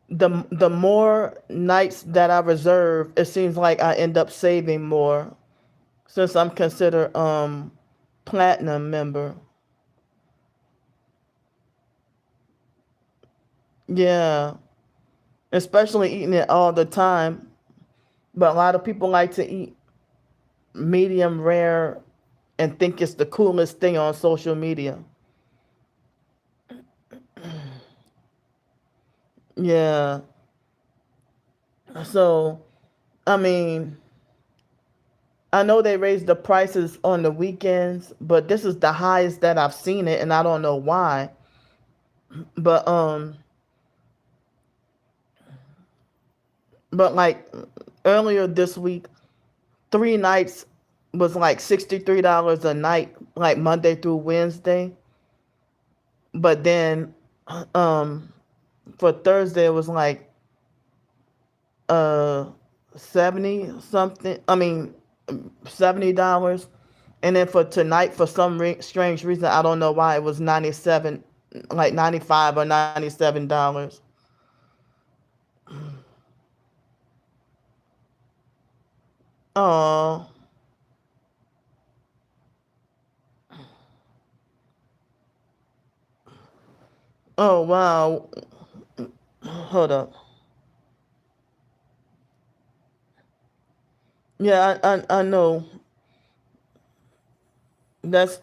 the more nights that I reserve, it seems like I end up saving more, since I'm considered platinum member. Yeah, especially eating it all the time. But a lot of people like to eat medium rare and think it's the coolest thing on social media. Yeah. So, I mean, I know they raised the prices on the weekends, but this is the highest that I've seen it, and I don't know why. But like earlier this week, 3 nights was like $63 a night, like Monday through Wednesday. But then um for Thursday it was like uh 70 something. I mean $70. And then for tonight, for some strange reason, I don't know why, it was 97, like 95 or $97. Oh, oh wow. Hold up. Yeah, I know. That's,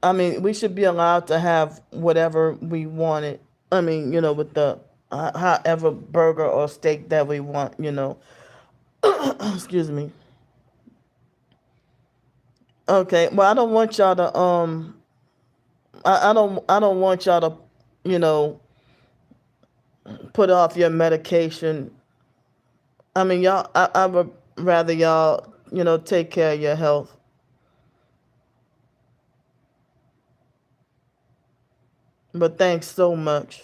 I mean, we should be allowed to have whatever we wanted. I mean, with the however burger or steak that we want. Excuse me. Okay. Well, I don't want y'all to I don't want y'all to, you know, put off your medication. I mean, I would rather y'all, take care of your health. But thanks so much.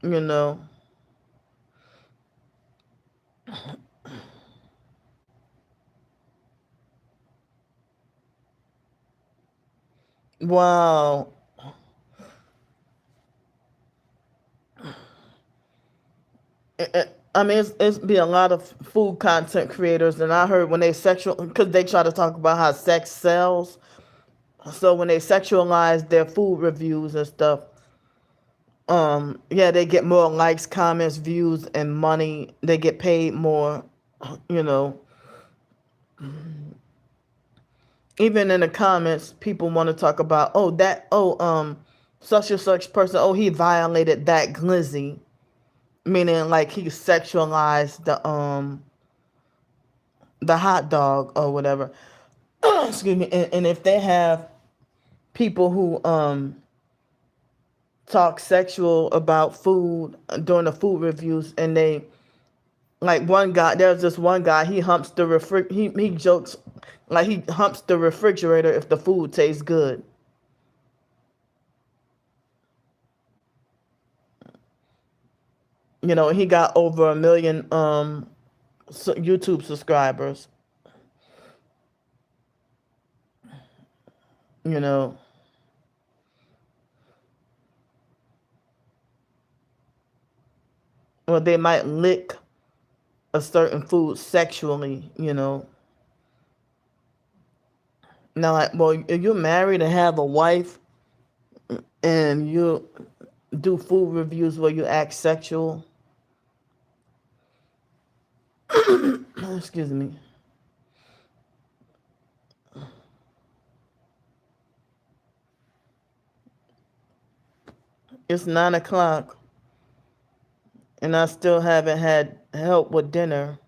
You know. Wow. I mean, it's be a lot of food content creators, and I heard when they sexual, because they try to talk about how sex sells. So when they sexualize their food reviews and stuff, yeah, they get more likes, comments, views, and money. They get paid more. You know, even in the comments, people want to talk about, such and such person. Oh, he violated that glizzy, meaning like he sexualized the hot dog or whatever. excuse me, and if they have people who talk sexual about food during the food reviews, and they, like, one guy, there's this one guy, he humps the he jokes like he humps the refrigerator if the food tastes good. He got over 1 million YouTube subscribers. you know or they might lick a certain food sexually. Now, like, well, if you're married and have a wife and you do food reviews where you act sexual, excuse me, it's 9 o'clock and I still haven't had help with dinner.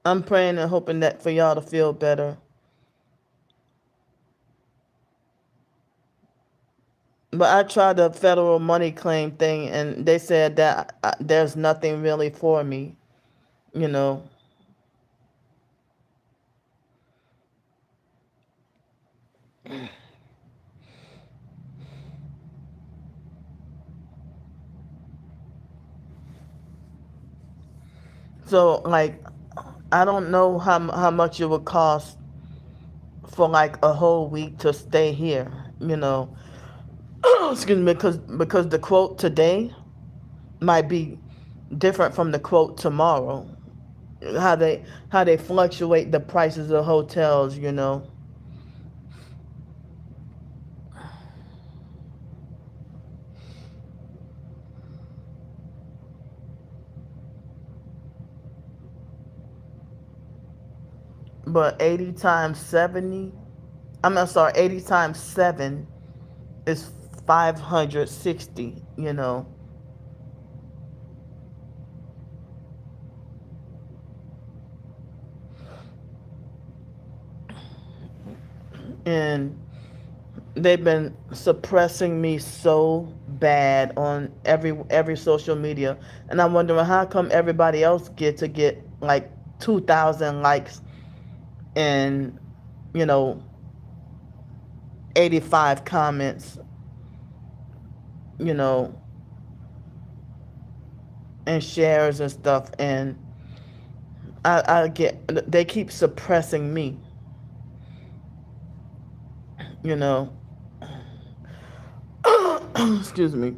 I'm praying and hoping that for y'all to feel better. But I tried the federal money claim thing, and they said that there's nothing really for me, you know. So, like, I don't know how much it would cost for like a whole week to stay here, you know. Excuse me, because the quote today might be different from the quote tomorrow. How they fluctuate the prices of hotels. But 80 times 70, I'm sorry, 80 times 7 is 560. And they've been suppressing me so bad on every social media, and I'm wondering how come everybody else get like 2,000 likes and you know 85 comments, you know and shares and stuff, and I get they keep suppressing me, you know excuse me.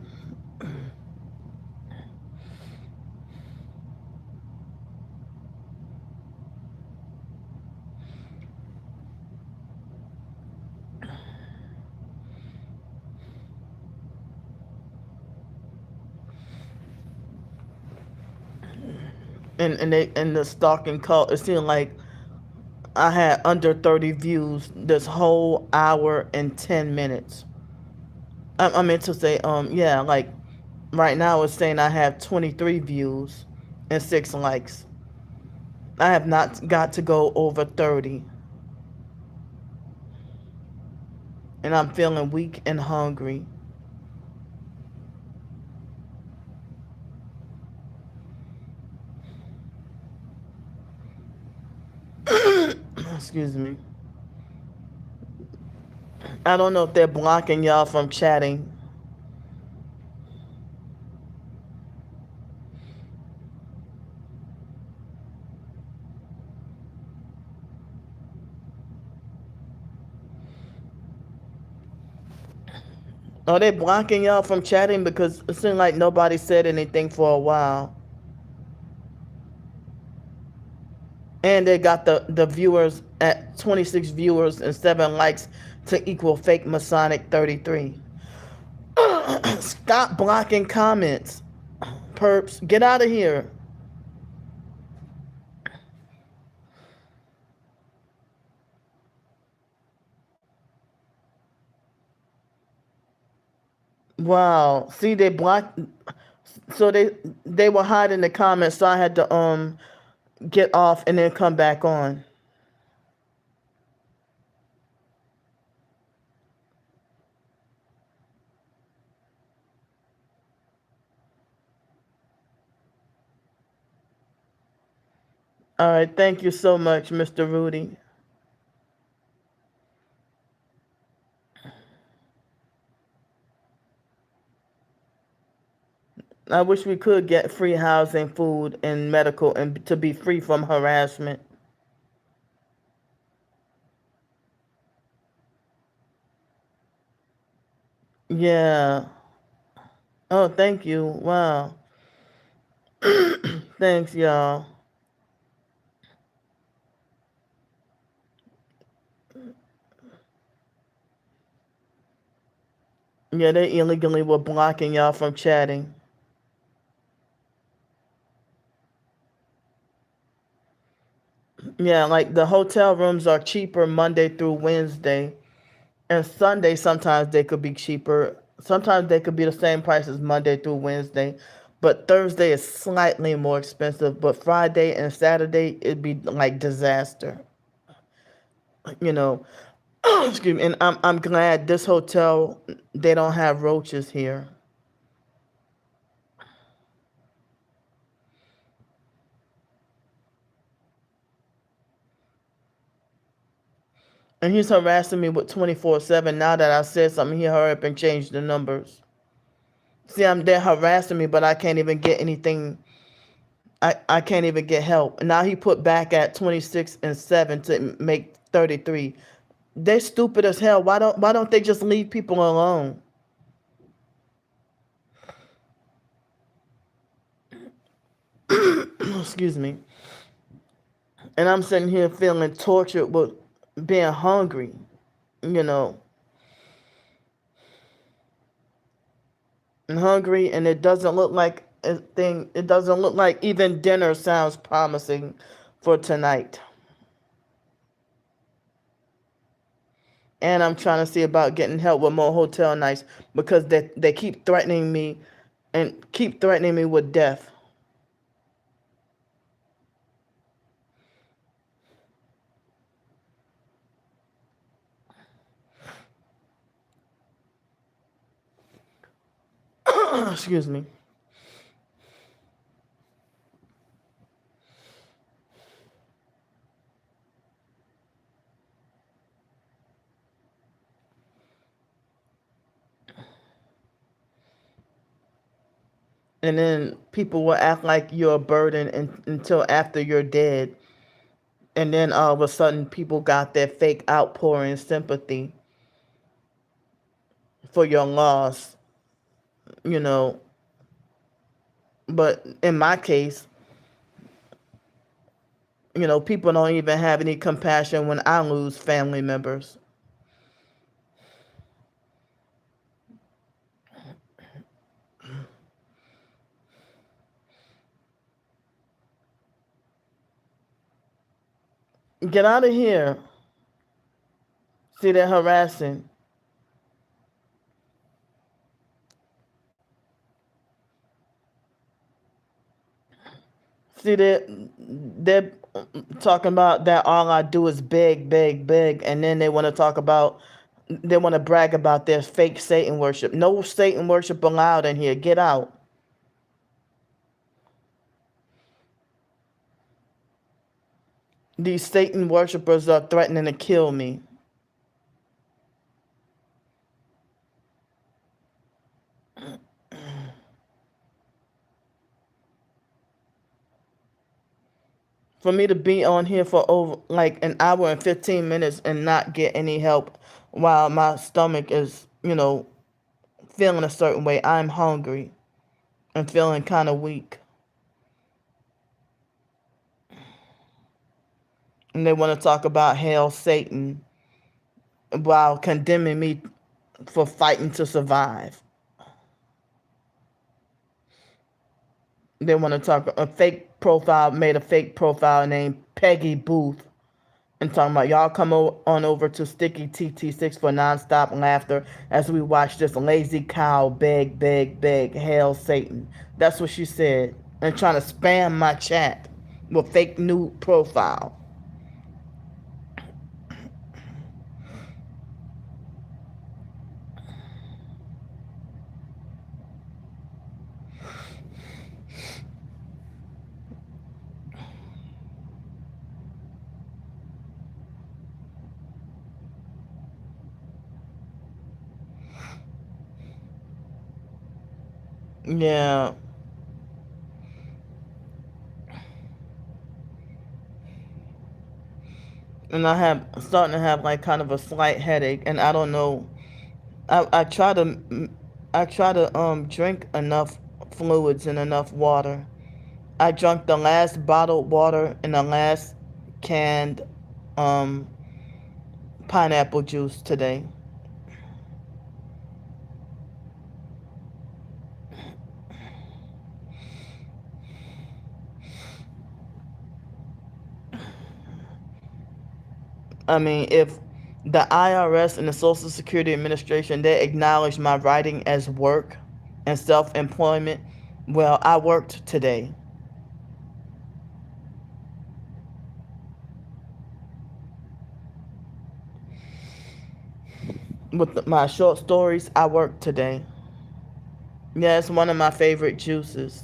And the stalking cult, it seemed like I had under 30 views this whole hour and 10 minutes. I meant to say, yeah, like right now it's saying I have 23 views and 6 likes. I have not got to go over 30, and I'm feeling weak and hungry. Excuse me. I don't know if they're blocking y'all from chatting. Are they blocking y'all from chatting? Because it seemed like nobody said anything for a while. And they got the viewers at 26 viewers and 7 likes to equal fake Masonic 33. Stop blocking comments. Perps, get out of here. Wow. See, they blocked. So they were hiding the comments, so I had to get off and then come back on. All right. Thank you so much, Mr. Rudy. I wish we could get free housing, food, and medical, and to be free from harassment. Yeah. Oh, thank you. Wow. Thanks, y'all. Yeah, they illegally were blocking y'all from chatting. Yeah, like the hotel rooms are cheaper Monday through Wednesday. And Sunday, sometimes they could be cheaper. Sometimes they could be the same price as Monday through Wednesday. But Thursday is slightly more expensive. But Friday and Saturday, it'd be like disaster. You know, excuse me. And I'm glad this hotel, they don't have roaches here. And he's harassing me with 24/7. Now that I said something, he hurry up and change the numbers. See, they're harassing me, but I can't even get anything. I can't even get help. Now he put back at 26 and 7 to make 33. They're stupid as hell. Why don't they just leave people alone? Excuse me. And I'm sitting here feeling tortured with being hungry, you know, and hungry, and it doesn't look like a thing. It doesn't look like even dinner sounds promising for tonight. And I'm trying to see about getting help with more hotel nights because they keep threatening me and keep threatening me with death. Excuse me. And then people will act like you're a burden until after you're dead. And then all of a sudden, people got their fake outpouring sympathy for your loss, you know. But in my case, people don't even have any compassion when I lose family members. Get out of here. See, they're harassing. See, they're talking about that all I do is beg, beg, beg, and then they want to brag about their fake Satan worship. No Satan worship allowed in here. Get out. These Satan worshipers are threatening to kill me. For me to be on here for over like an hour and 15 minutes and not get any help while my stomach is, feeling a certain way. I'm hungry and feeling kind of weak. And they want to talk about hell, Satan, while condemning me for fighting to survive. They want to talk a fake profile, made a fake profile named Peggy Booth, and talking about y'all come on over to Sticky TT6 for nonstop laughter as we watch this lazy cow beg, beg, beg, hail Satan. That's what she said. And trying to spam my chat with fake nude profile. Yeah. And I have starting to have like kind of a slight headache, and I don't know. I try to drink enough fluids and enough water. I drank the last bottled water and the last canned um pineapple juice today. I mean, if the IRS and the Social Security Administration, they acknowledge my writing as work and self-employment, well, I worked today. With my short stories, I worked today. Yeah, it's one of my favorite juices.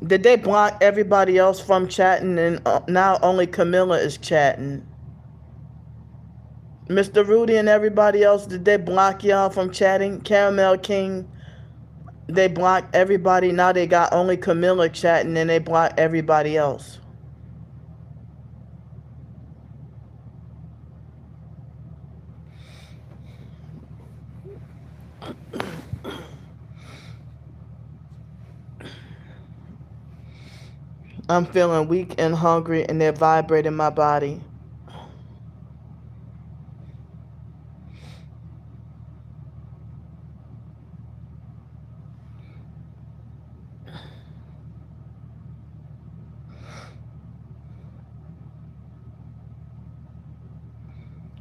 Did they block everybody else from chatting, and now only Camilla is chatting? Mr. Rudy and everybody else, did they block y'all from chatting? Caramel King, they blocked everybody. Now they got only Camilla chatting, and they blocked everybody else. I'm feeling weak and hungry, and they're vibrating my body.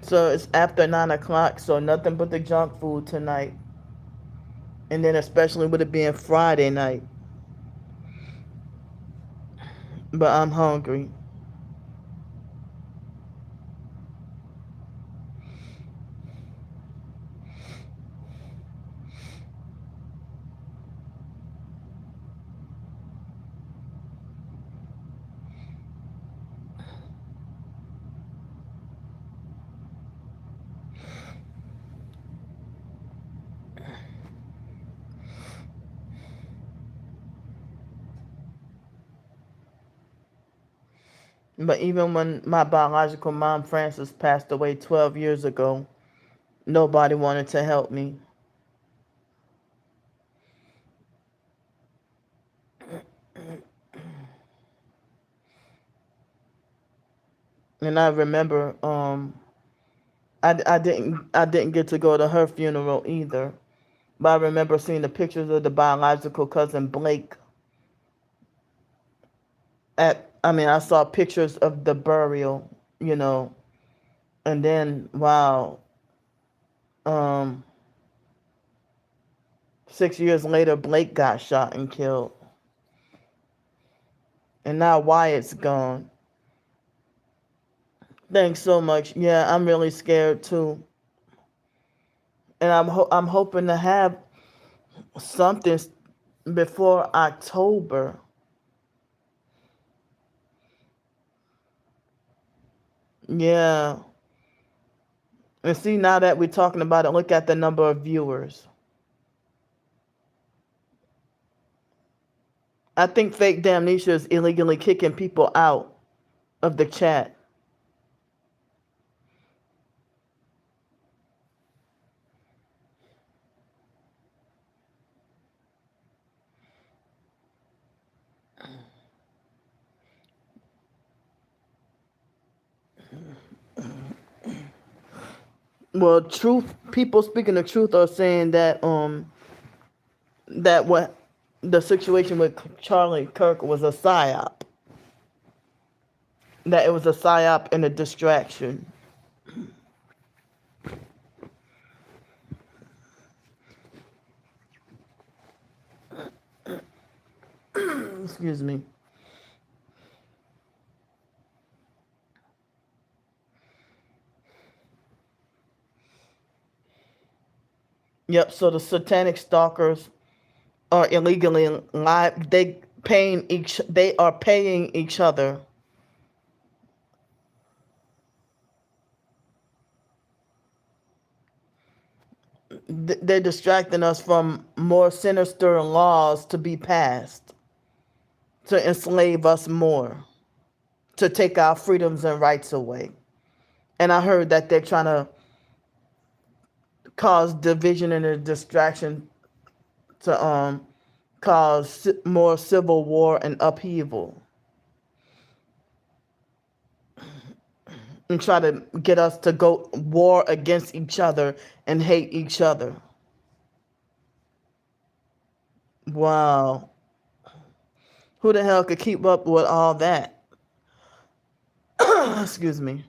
So it's after 9 o'clock, so nothing but the junk food tonight. And then especially with it being Friday night. But I'm hungry. But even when my biological mom, Frances, passed away 12 years ago, nobody wanted to help me. And I remember I didn't get to go to her funeral either. But I remember seeing the pictures of the biological cousin Blake I saw pictures of the burial, you know, and then wow, um 6 years later Blake got shot and killed. And now Wyatt's gone. Thanks so much. Yeah, I'm really scared too. And I'm hoping to have something before October. Yeah. And see, now that we're talking about it, look at the number of viewers. I think fake Damnesia is illegally kicking people out of the chat. Well, truth people speaking the truth are saying that what the situation with Charlie Kirk was a psyop. that it was a psyop and a distraction. Excuse me. Yep. So the satanic stalkers are illegally live. They are paying each other. They're distracting us from more sinister laws to be passed to enslave us more, to take our freedoms and rights away. And I heard that they're trying to cause division and a distraction to cause more civil war and upheaval, and try to get us to go war against each other and hate each other. Wow. Who the hell could keep up with all that? Excuse me.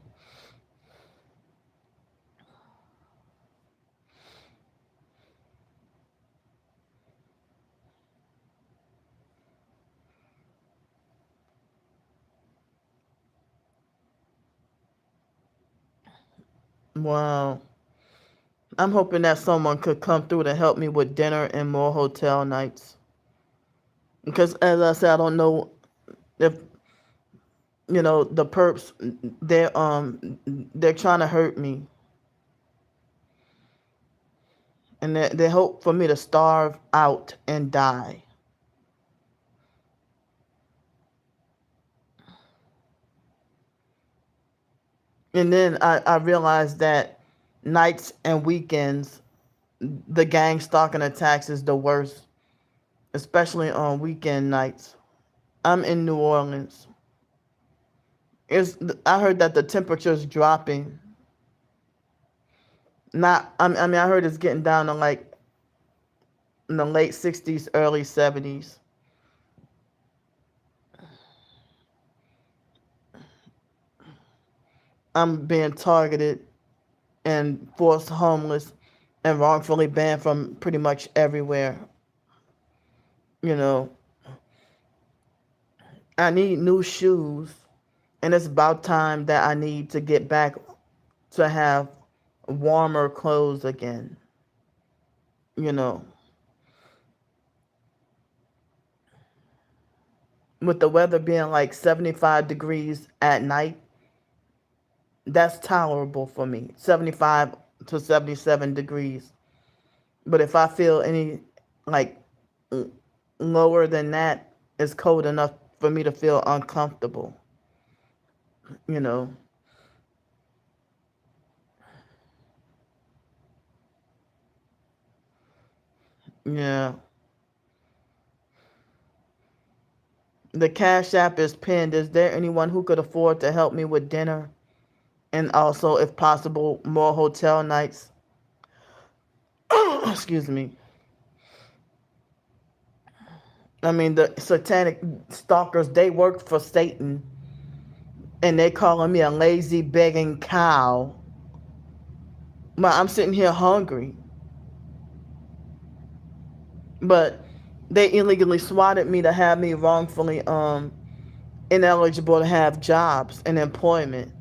Wow. I'm hoping that someone could come through to help me with dinner and more hotel nights. Because as I said, I don't know if the perps, they're trying to hurt me. And they hope for me to starve out and die. And then I realized that nights and weekends, the gang stalking attacks is the worst, especially on weekend nights. I'm in New Orleans. I heard that the temperature's dropping. Not, I mean, I heard it's getting down to like in the late 60s, early 70s. I'm being targeted and forced homeless and wrongfully banned from pretty much everywhere. You know, I need new shoes, and it's about time that I need to get back to have warmer clothes again. You know, with the weather being like 75 degrees at night, that's tolerable for me. 75 to 77 degrees. But if I feel any like lower than that, it's cold enough for me to feel uncomfortable. You know, yeah. The Cash App is pinned. Is there anyone who could afford to help me with dinner? And also, if possible, more hotel nights? Excuse me. I mean, the satanic stalkers, they work for Satan. And they calling me a lazy, begging cow. But I'm sitting here hungry. But they illegally swatted me to have me wrongfully ineligible to have jobs and employment.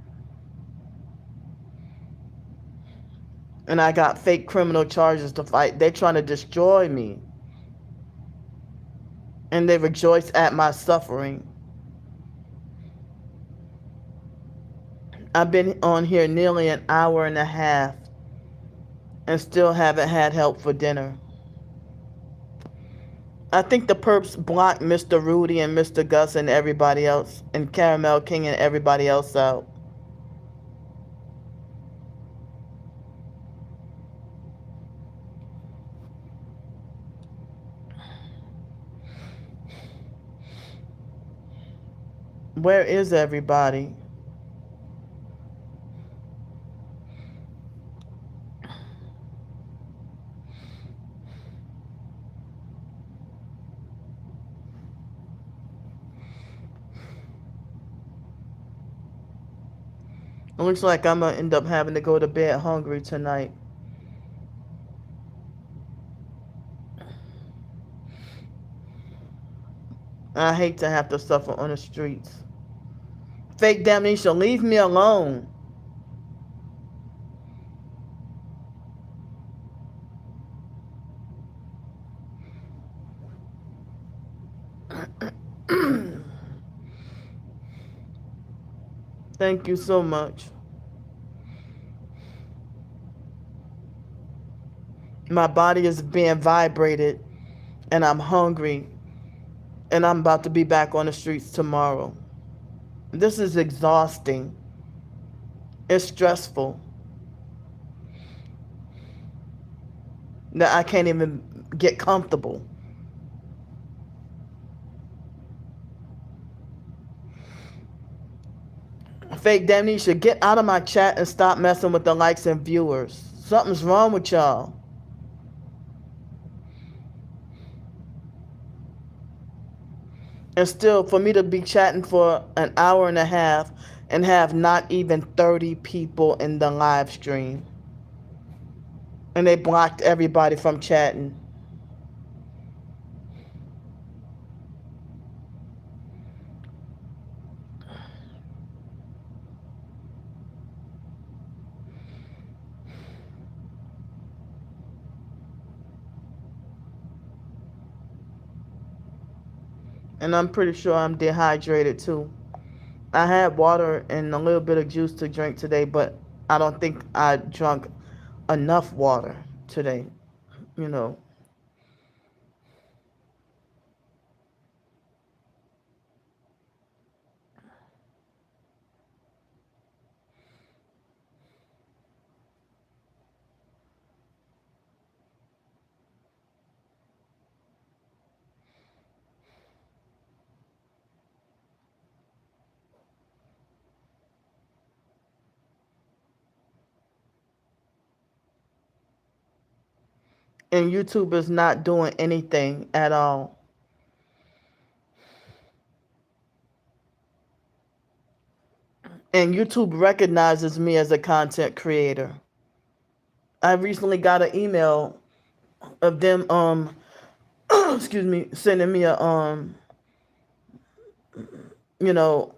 And I got fake criminal charges to fight. They're trying to destroy me. And they rejoice at my suffering. I've been on here nearly an hour and a half and still haven't had help for dinner. I think the perps blocked Mr. Rudy and Mr. Gus and everybody else, and Caramel King and everybody else out. Where is everybody? It looks like I'm gonna end up having to go to bed hungry tonight. I hate to have to suffer on the streets. Fake damnation, leave me alone. Thank you so much. My body is being vibrated and I'm hungry and I'm about to be back on the streets tomorrow. This is exhausting. It's stressful that I can't even get comfortable. Fake Damnesia, get out of my chat and stop messing with the likes and viewers. Something's wrong with y'all. And still, for me to be chatting for an hour and a half and have not even 30 people in the live stream. And they blocked everybody from chatting. And I'm pretty sure I'm dehydrated too. I had water and a little bit of juice to drink today, but I don't think I drank enough water today, you know. And YouTube is not doing anything at all. And YouTube recognizes me as a content creator. I recently got an email of them excuse me, sending me a you know,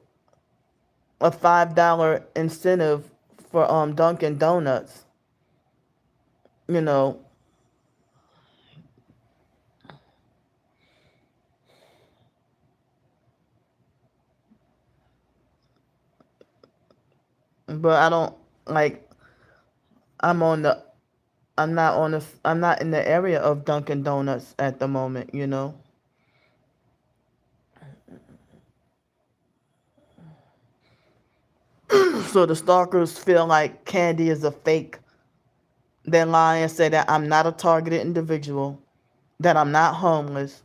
a $5 incentive for Dunkin' Donuts. You know, but I don't like I'm on the I'm not in the area of Dunkin' Donuts at the moment, you know. So the stalkers feel like Candy is a fake. They lie and say that I'm not a targeted individual, that I'm not homeless,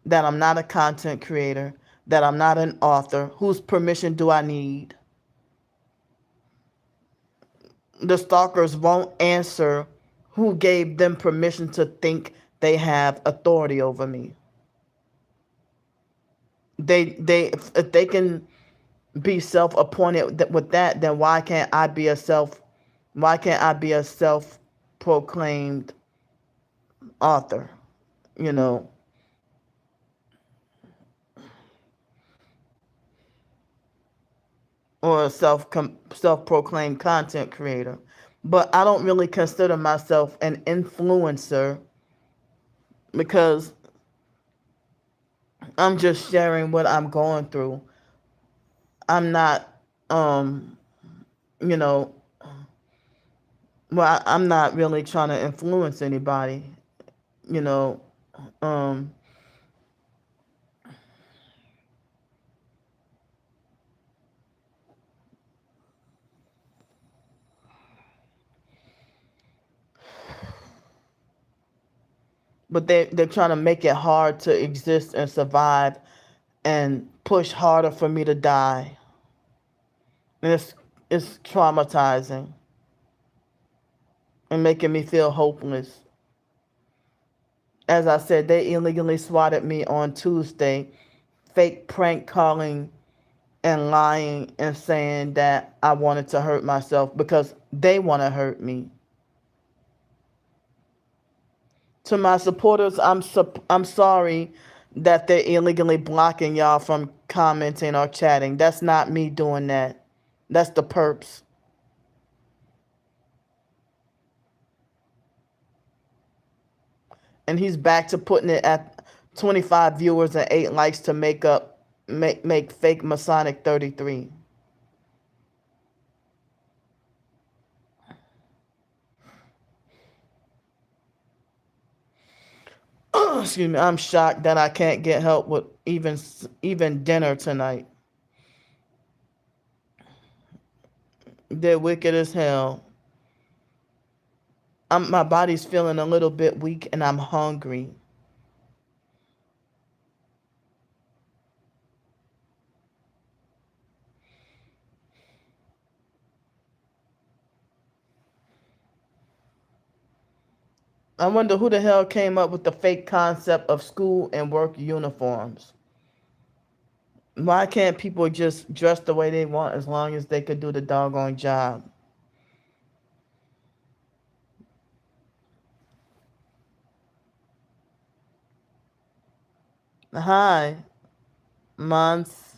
that I'm not a content creator, that I'm not an author. Whose permission do I need? The stalkers won't answer who gave them permission to think they have authority over me. If they can be self-appointed with that, then why can't I be a self-proclaimed author, you know, or a self-proclaimed content creator? But I don't really consider myself an influencer because I'm just sharing what I'm going through. I'm not you know, I'm not really trying to influence anybody, you know. Um but they're trying to make it hard to exist and survive and push harder for me to die. And it's traumatizing and making me feel hopeless. As I said, they illegally swatted me on Tuesday, fake prank calling and lying and saying that I wanted to hurt myself because they want to hurt me. To my supporters, I'm sorry that they're illegally blocking y'all from commenting or chatting. That's not me doing that. That's the perps. And he's back to putting it at 25 viewers and 8 likes to make fake Masonic 33. Excuse me. I'm shocked that I can't get help with even dinner tonight. They're wicked as hell. My body's feeling a little bit weak and I'm hungry. I wonder who the hell came up with the fake concept of school and work uniforms. Why can't people just dress the way they want as long as they could do the doggone job? Hi, months.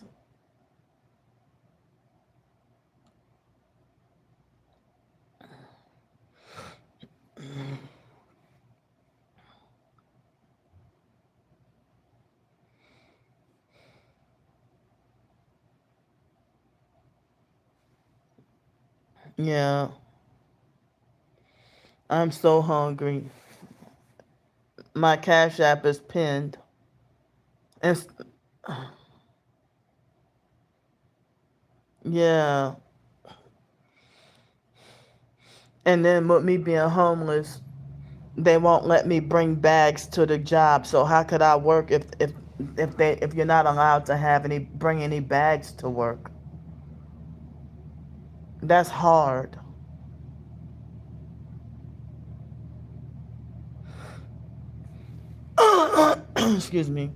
Yeah, I'm so hungry. My Cash App is pinned. And yeah, and then with me being homeless, they won't let me bring bags to the job. So how could I work if you're not allowed to have any bring any bags to work? That's hard. Excuse me.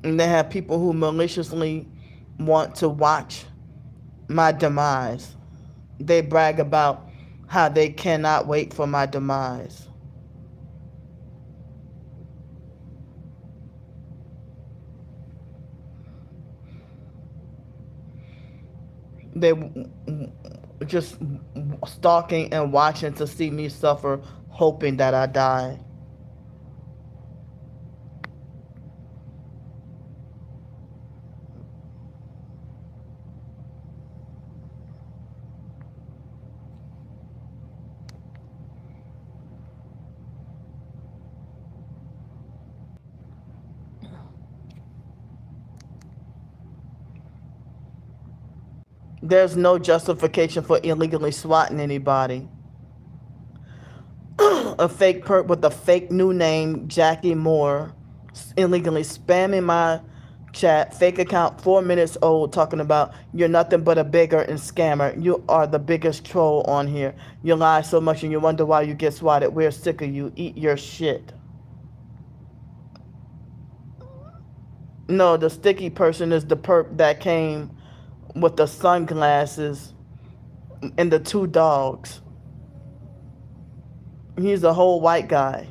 And they have people who maliciously want to watch my demise. They brag about how they cannot wait for my demise. They just stalking and watching to see me suffer, hoping that I die. There's no justification for illegally swatting anybody. A fake perp with a fake new name, Jackie Moore, illegally spamming my chat, fake account 4 minutes old, talking about you're nothing but a beggar and scammer. You are the biggest troll on here. You lie so much and you wonder why you get swatted. We're sick of you. Eat your shit. No, the sticky person is the perp that came with the sunglasses and the 2 dogs. He's a whole white guy.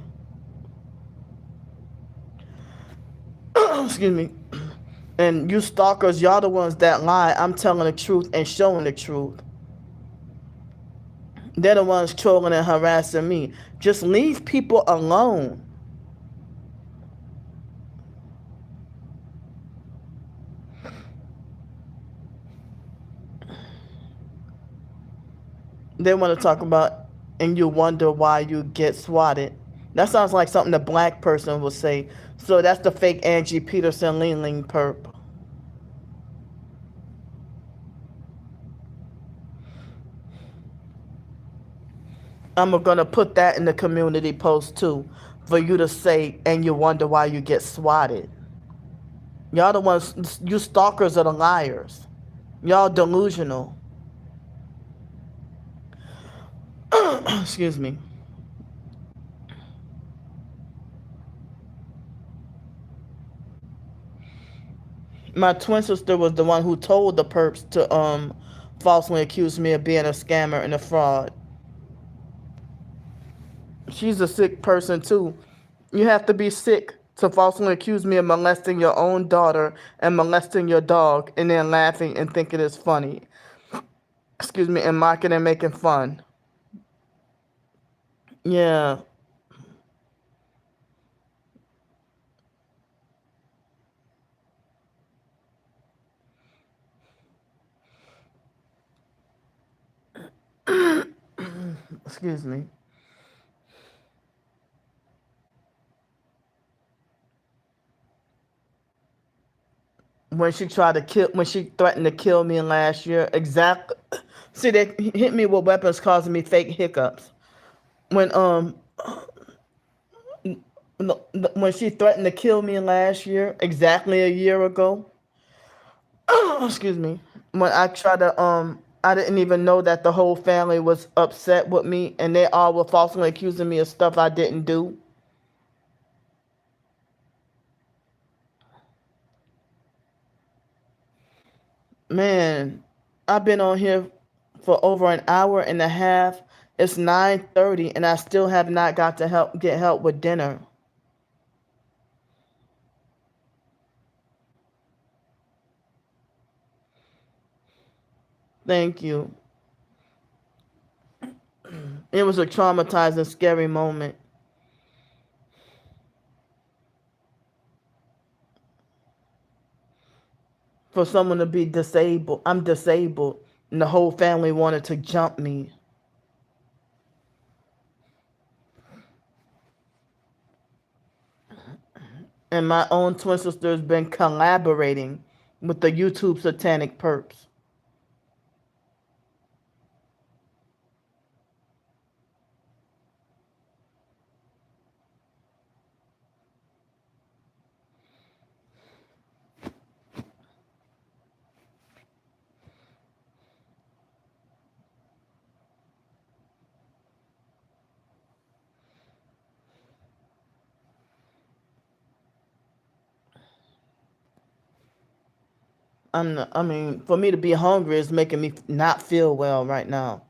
Excuse me. And you stalkers, y'all the ones that lie. I'm telling the truth and showing the truth. They're the ones trolling and harassing me. Just leave people alone. They want to talk about, and you wonder why you get swatted. That sounds like something a black person would say. So that's the fake Angie Peterson Leaning perp. I'm going to put that in the community post too, for you to say, and you wonder why you get swatted. Y'all the ones, you stalkers are the liars. Y'all delusional. Excuse me. My twin sister was the one who told the perps to falsely accuse me of being a scammer and a fraud. She's a sick person too. You have to be sick to falsely accuse me of molesting your own daughter and molesting your dog and then laughing and thinking it's funny. Excuse me, and mocking and making fun. Yeah. Excuse me. When she threatened to kill me last year, exactly. See, they hit me with weapons causing me fake hiccups. When when she threatened to kill me last year, exactly a year ago. Excuse me. When I tried to I didn't even know that the whole family was upset with me, and they all were falsely accusing me of stuff I didn't do. Man, I've been on here for over an hour and a half. It's 9:30, and I still have not got to get help with dinner. Thank you. It was a traumatizing, scary moment for someone to be disabled. I'm disabled, and the whole family wanted to jump me. And my own twin sister has been collaborating with the YouTube satanic perps. I mean, for me to be hungry is making me not feel well right now.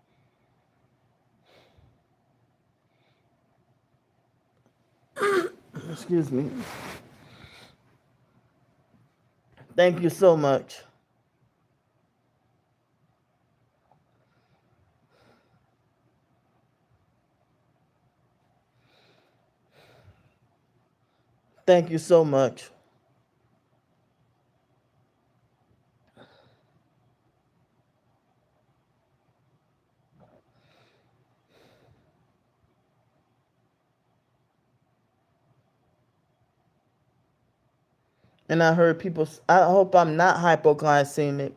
Excuse me. Thank you so much. Thank you so much. And I heard people, I hope I'm not hypoglycemic,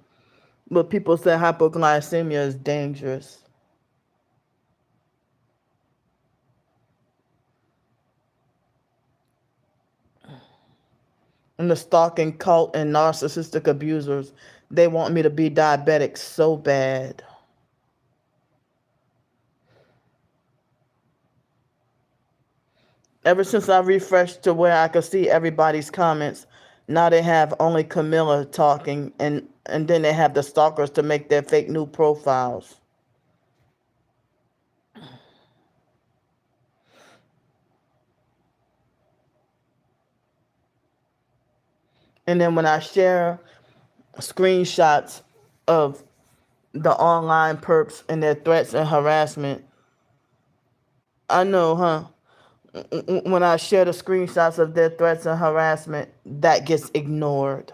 but people say hypoglycemia is dangerous. And the stalking cult and narcissistic abusers, they want me to be diabetic so bad. Ever since I refreshed to where I could see everybody's comments, now they have only Camilla talking, and then they have the stalkers to make their fake new profiles. And then when I share screenshots of the online perps and their threats and harassment, I know, huh? When I share the screenshots of their threats and harassment, that gets ignored.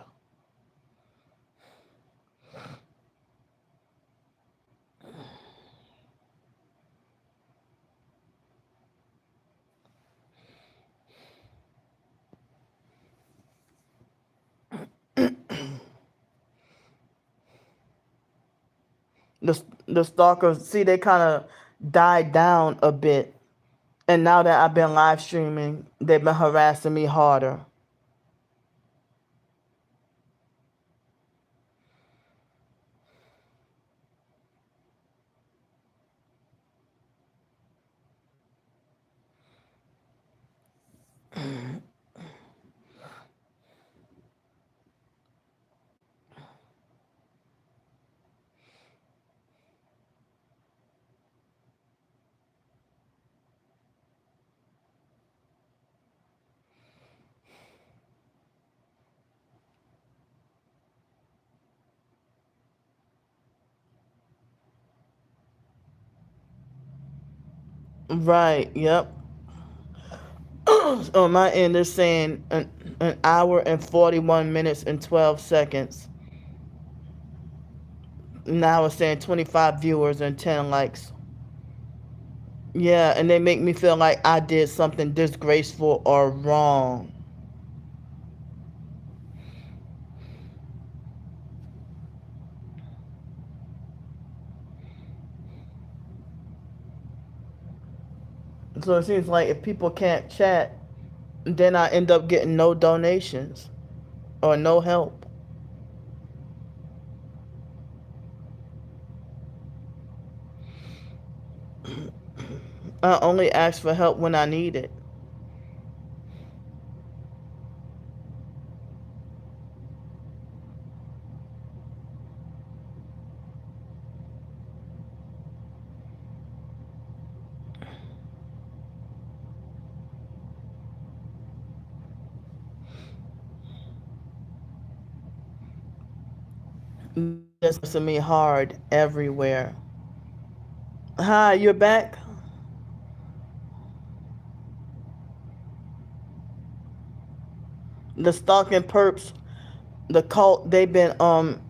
The stalkers, see, they kind of died down a bit. And now that I've been live streaming, they've been harassing me harder. Right. Yep. On my end, they're saying an hour and 41 minutes and 12 seconds. Now it's saying 25 viewers and 10 likes. Yeah, and they make me feel like I did something disgraceful or wrong. So it seems like if people can't chat, then I end up getting no donations or no help. I only ask for help when I need it. Just to me hard everywhere. Hi, you're back? The stalking perps, the cult, they've been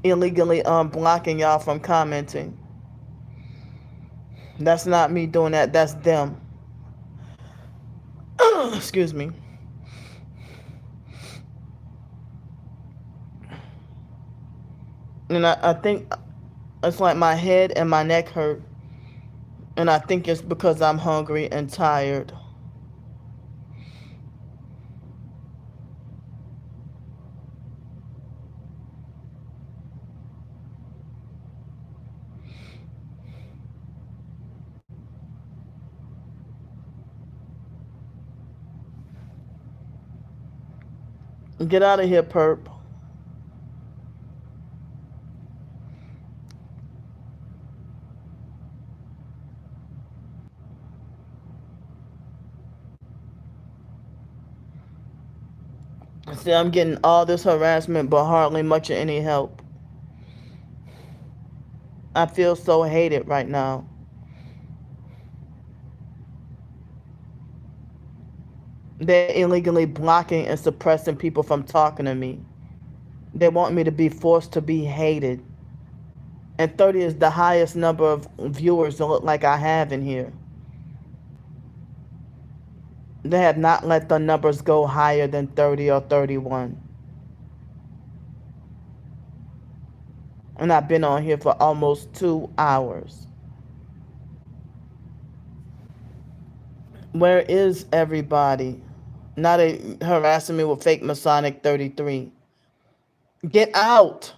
illegally blocking y'all from commenting. That's not me doing that, that's them. Excuse me. And I think it's like my head and my neck hurt. And I think it's because I'm hungry and tired. Get out of here, perp. See, I'm getting all this harassment, but hardly much of any help. I feel so hated right now. They're illegally blocking and suppressing people from talking to me. They want me to be forced to be hated. And 30 is the highest number of viewers that look like I have in here. They have not let the numbers go higher than 30 or 31. And I've been on here for almost 2 hours. Where is everybody? Now they harassing me with fake Masonic 33. Get out!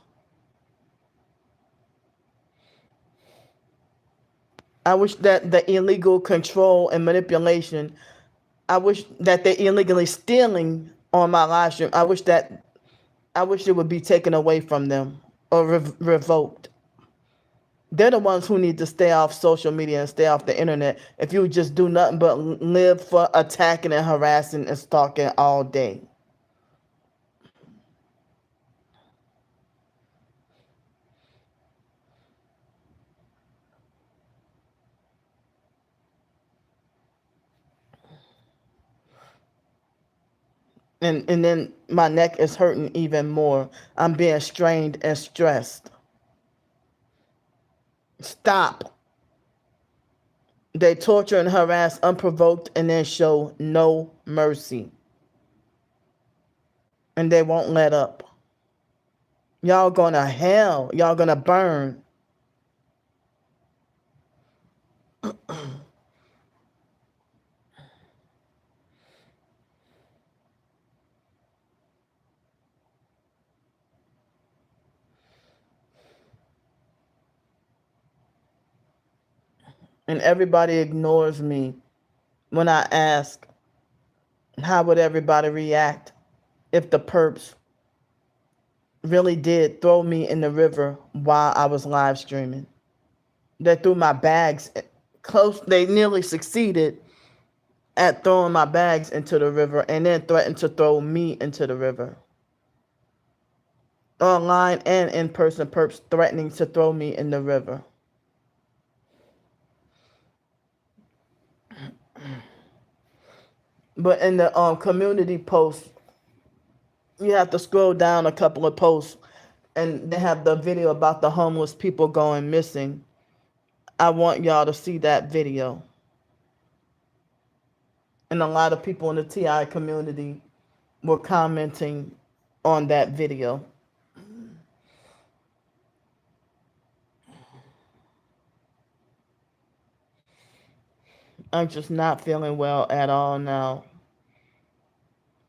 I wish that the illegal control and manipulation, I wish that they're illegally stealing on my live stream. I wish it would be taken away from them or revoked. They're the ones who need to stay off social media and stay off the internet. If you just do nothing but live for attacking and harassing and stalking all day. And then my neck is hurting even more. I'm being strained and stressed. Stop. They torture and harass unprovoked and then show no mercy. And they won't let up. Y'all gonna hell. Y'all gonna burn. And everybody ignores me when I ask, how would everybody react if the perps really did throw me in the river while I was live streaming? They threw my bags close. They nearly succeeded at throwing my bags into the river and then threatened to throw me into the river. Online and in person perps threatening to throw me in the river. But in the community post, you have to scroll down a couple of posts, and they have the video about the homeless people going missing. I want y'all to see that video. And a lot of people in the TI community were commenting on that video. I'm just not feeling well at all now.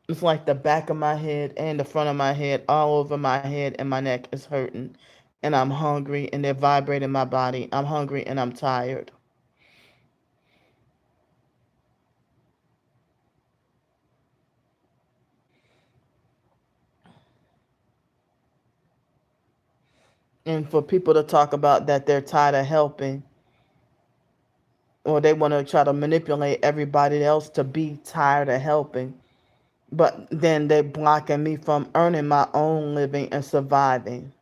It's like the back of my head and the front of my head, all over my head, and my neck is hurting. And I'm hungry, and they're vibrating my body. I'm hungry and I'm tired. And for people to talk about that they're tired of helping, or they want to try to manipulate everybody else to be tired of helping, but then they're blocking me from earning my own living and surviving.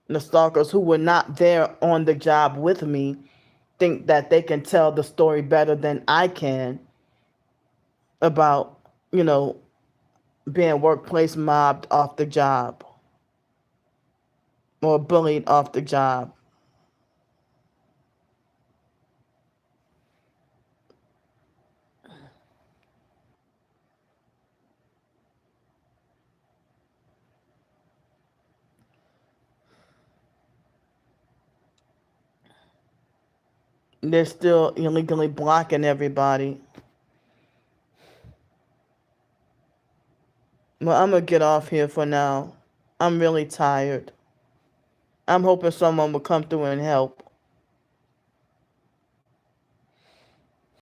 The stalkers who were not there on the job with me think that they can tell the story better than I can about, you know, being workplace mobbed off the job or bullied off the job. They're still illegally blocking everybody. Well, I'm going to get off here for now. I'm really tired. I'm hoping someone will come through and help.